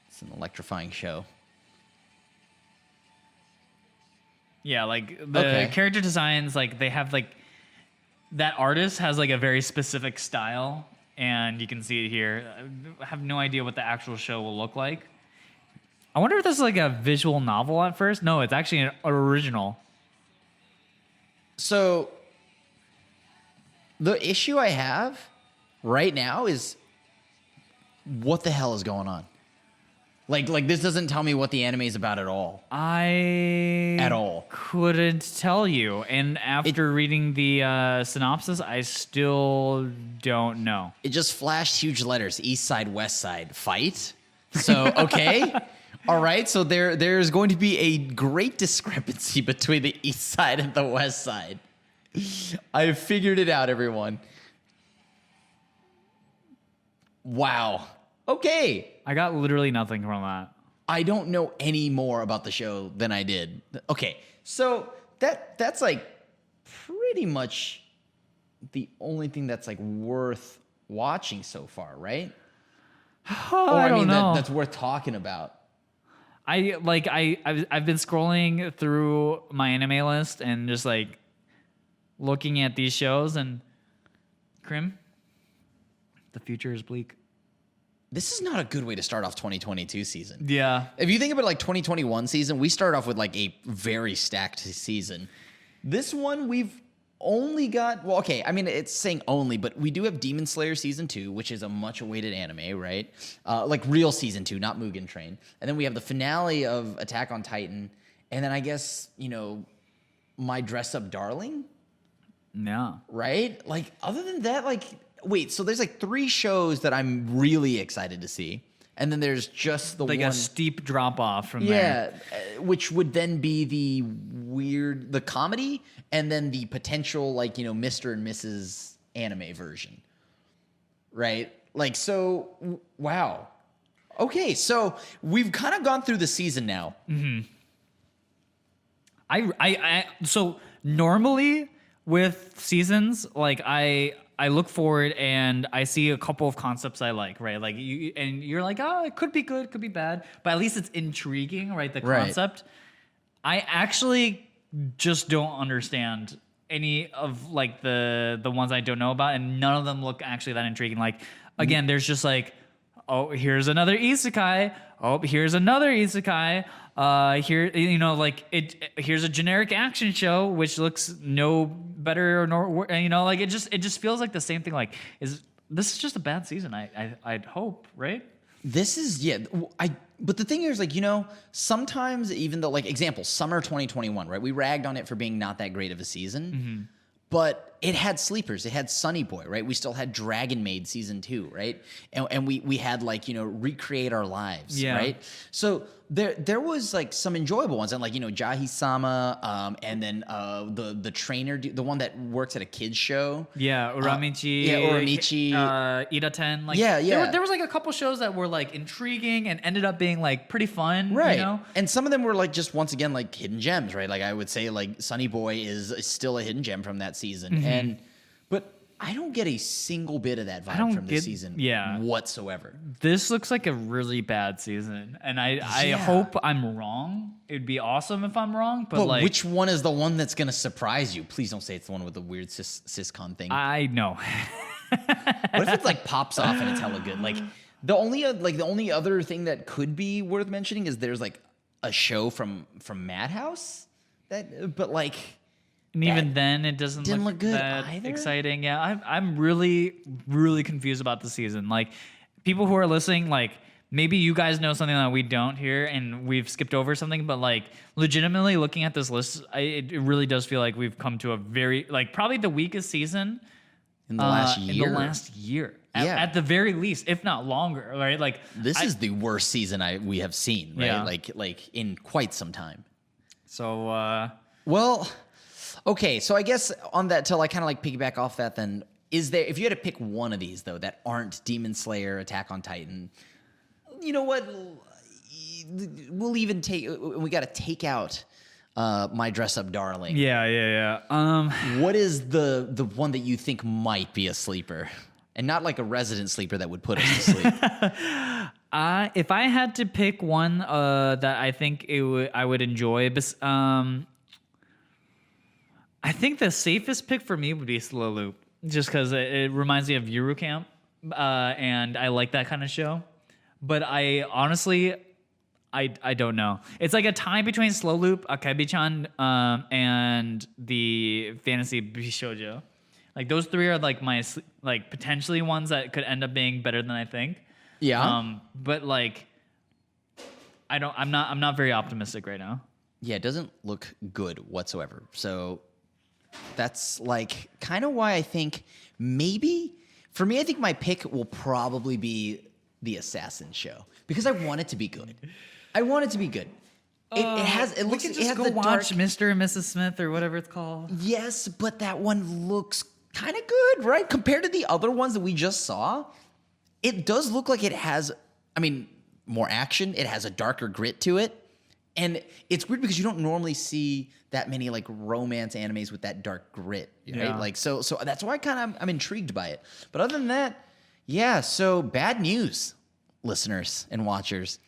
It's an electrifying show. Yeah, like the character designs, like they have like that artist has like a very specific style, and you can see it here. I have no idea what the actual show will look like. I wonder if this is like a visual novel at first. No, it's actually an original. So, the issue I have right now is what the hell is going on? Like this doesn't tell me what the anime is about at all. At all. Couldn't tell you. And after reading the synopsis, I still don't know. It just flashed huge letters: East Side, West Side, fight. So, okay. All right, so there's going to be a great discrepancy between the East Side and the West Side. I figured it out, everyone. Wow. Okay. I got literally nothing from that. I don't know any more about the show than I did. Okay, so that's like pretty much the only thing that's like worth watching so far, right? I don't know. That's worth talking about. I've been scrolling through my anime list and just like looking at these shows, and Crim, the future is bleak. This is not a good way to start off 2022 season. Yeah. If you think about like 2021 season, we start off with like a very stacked season. This one we've only got, well, okay, I mean, it's saying only, but we do have Demon Slayer Season 2, which is a much awaited anime, right? Like real Season 2, not Mugen Train. And then we have the finale of Attack on Titan. And then I guess, My Dress Up Darling. Yeah. Right? Like, other than that, like, wait, so there's like 3 shows that I'm really excited to see. And then there's just the like one. a steep drop off from there. Yeah, which would then be the comedy, and then the potential, like, Mr. and Mrs. anime version. Right? Like, so, wow. Okay, so we've kind of gone through the season now. Mm-hmm. So normally with seasons, like I look forward and I see a couple of concepts I like, right? Like you're like, oh, it could be good, could be bad, but at least it's intriguing, right? The concept. I actually just don't understand any of like the ones I don't know about, and none of them look actually that intriguing. Like, again, there's just like, oh, here's another isekai. Oh, here's another isekai. Here, here's a generic action show which looks no better nor like it just feels like the same thing. Like, this is just a bad season? I'd hope, right? This is but the thing here is, like, sometimes, even though, like, example, summer 2021, right? We ragged on it for being not that great of a season, but it had sleepers. It had Sunny Boy, right? We still had Dragon Maid season 2, right? And we had, like, Recreate Our Lives, right? So there was, like, some enjoyable ones, and, like, Jahi-sama, and then the trainer, the one that works at a kids show. Yeah, Uramichi. Uramichi. Ida-ten. Like, yeah. There was like a couple shows that were like intriguing and ended up being like pretty fun, right? And some of them were like just, once again, like hidden gems, right? Like, I would say, like, Sunny Boy is still a hidden gem from that season, but I don't get a single bit of that vibe from this season whatsoever. This looks like a really bad season, and I hope I'm wrong. It'd be awesome if I'm wrong, but like, which one is the one that's going to surprise you? Please don't say it's the one with the weird siscon thing. I know. What if it, like, pops off and it's hella good? Like, the only other thing that could be worth mentioning is there's, like, a show from Madhouse but like. And even then, it doesn't look good that either. Exciting. Yeah, I'm really, really confused about the season. Like, people who are listening, like, maybe you guys know something that we don't here, and we've skipped over something. But, like, legitimately looking at this list, it really does feel like we've come to a very, like, probably the weakest season in the last year. In the last year, at the very least, if not longer. Right? Like, this is the worst season we have seen. Right? Yeah. Like in quite some time. So, well. Okay, so I guess on that, to, like, kind of like piggyback off that, then, if you had to pick one of these, though, that aren't Demon Slayer, Attack on Titan, you know what? We'll even we got to take out My Dress Up Darling. Yeah. What is the one that you think might be a sleeper? And not like a resident sleeper that would put us to sleep. If I had to pick one that I think I would enjoy, I think the safest pick for me would be Slow Loop, just because it reminds me of Yuru Camp, and I like that kind of show. But I honestly, I don't know. It's like a tie between Slow Loop, Akebi-chan, and the fantasy Bishoujo. Like, those 3 are like my, like, potentially ones that could end up being better than I think. Yeah. But, like, I'm not very optimistic right now. Yeah, it doesn't look good whatsoever. So that's, like, kind of why I think maybe, for me, I think my pick will probably be the Assassin show, because I want it to be good. It looks. We can just go watch Mr. and Mrs. Smith or whatever it's called. Yes, but that one looks kind of good, right? Compared to the other ones that we just saw, it does look like it has, more action. It has a darker grit to it. And it's weird because you don't normally see that many, like, romance animes with that dark grit, right? Yeah. Like, so that's why I'm intrigued by it. But other than that, yeah. So, bad news, listeners and watchers.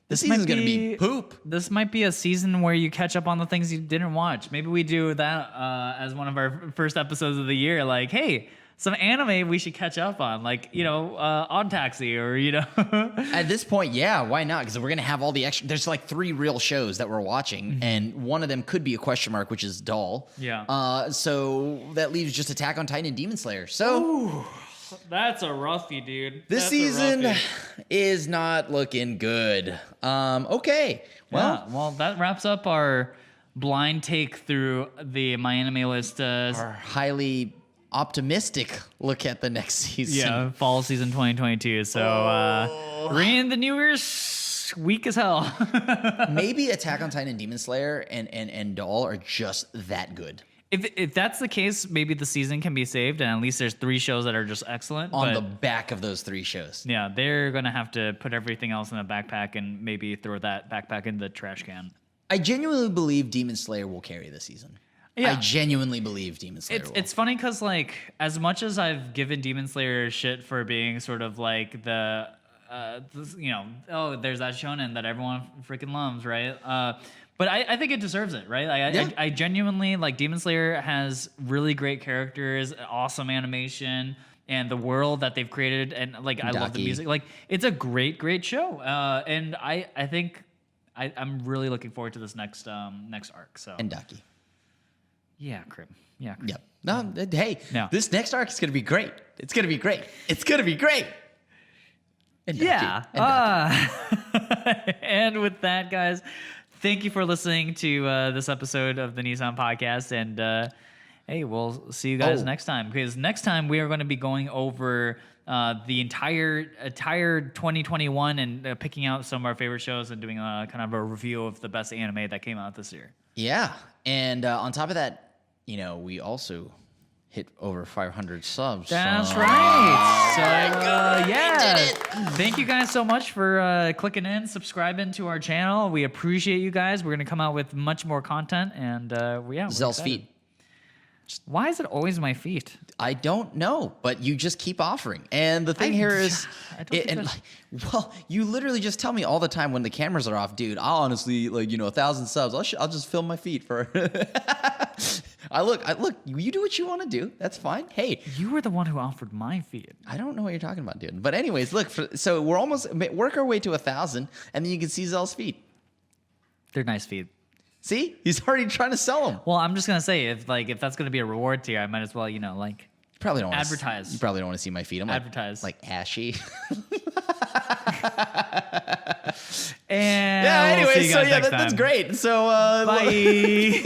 This season's going to be poop. This might be a season where you catch up on the things you didn't watch. Maybe we do that as one of our first episodes of the year. Like, hey, some anime we should catch up on, like, Odd Taxi, or, At this point, yeah, why not? Because we're going to have all the extra. There's like 3 real shows that we're watching, and one of them could be a question mark, which is Doll. Yeah. So that leaves just Attack on Titan and Demon Slayer. So. Ooh, that's a roughie, dude. This season is not looking good. Okay. Well, that wraps up our blind take through the My Anime List. Our highly optimistic look at the next season. Yeah, fall season 2022. So, Rain the New Year's weak as hell. Maybe Attack on Titan and Demon Slayer and Doll are just that good. If that's the case, maybe the season can be saved, and at least there's 3 shows that are just excellent. On the back of those 3 shows. Yeah, they're going to have to put everything else in a backpack and maybe throw that backpack in the trash can. I genuinely believe Demon Slayer will carry this season. Yeah. I genuinely believe Demon Slayer will. It's funny because, like, as much as I've given Demon Slayer shit for being sort of like the there's that shonen that everyone freaking loves, right? But I think it deserves it, right? I genuinely, like, Demon Slayer has really great characters, awesome animation, and the world that they've created, and, like, I love the music. Like, it's a great show. And I think I'm really looking forward to this next arc. So. And Daki. Yeah, Crim. Yeah. Crim. Yep. No, hey, this next arc is going to be great. It's going to be great. It's going to be great. And yeah. And with that, guys, thank you for listening to this episode of the Nii-San Podcast. And hey, we'll see you guys next time. Because next time we are going to be going over the entire 2021 and picking out some of our favorite shows and doing kind of a review of the best anime that came out this year. Yeah. And on top of that, we also hit over 500 subs. That's right. So, God, yeah. We did it. Thank you guys so much for clicking in, subscribing to our channel. We appreciate you guys. We're going to come out with much more content. And Xell's feet. Why is it always my feet? I don't know, but you just keep offering. And the thing here is, you literally just tell me all the time when the cameras are off, dude, I'll honestly, 1,000 subs. I'll just film my feet for. I look, you do what you want to do. That's fine. Hey. You were the one who offered my feet. I don't know what you're talking about, dude. But anyways, look, so we're almost, work our way to 1,000, and then you can see Xell's feet. They're nice feet. See? He's already trying to sell them. Well, I'm just going to say, if that's going to be a reward tier, I might as well, probably don't advertise. You probably don't want to see my feet. I'm advertise. Like ashy. And yeah, anyway, we'll see you guys next time. That's great. So, bye.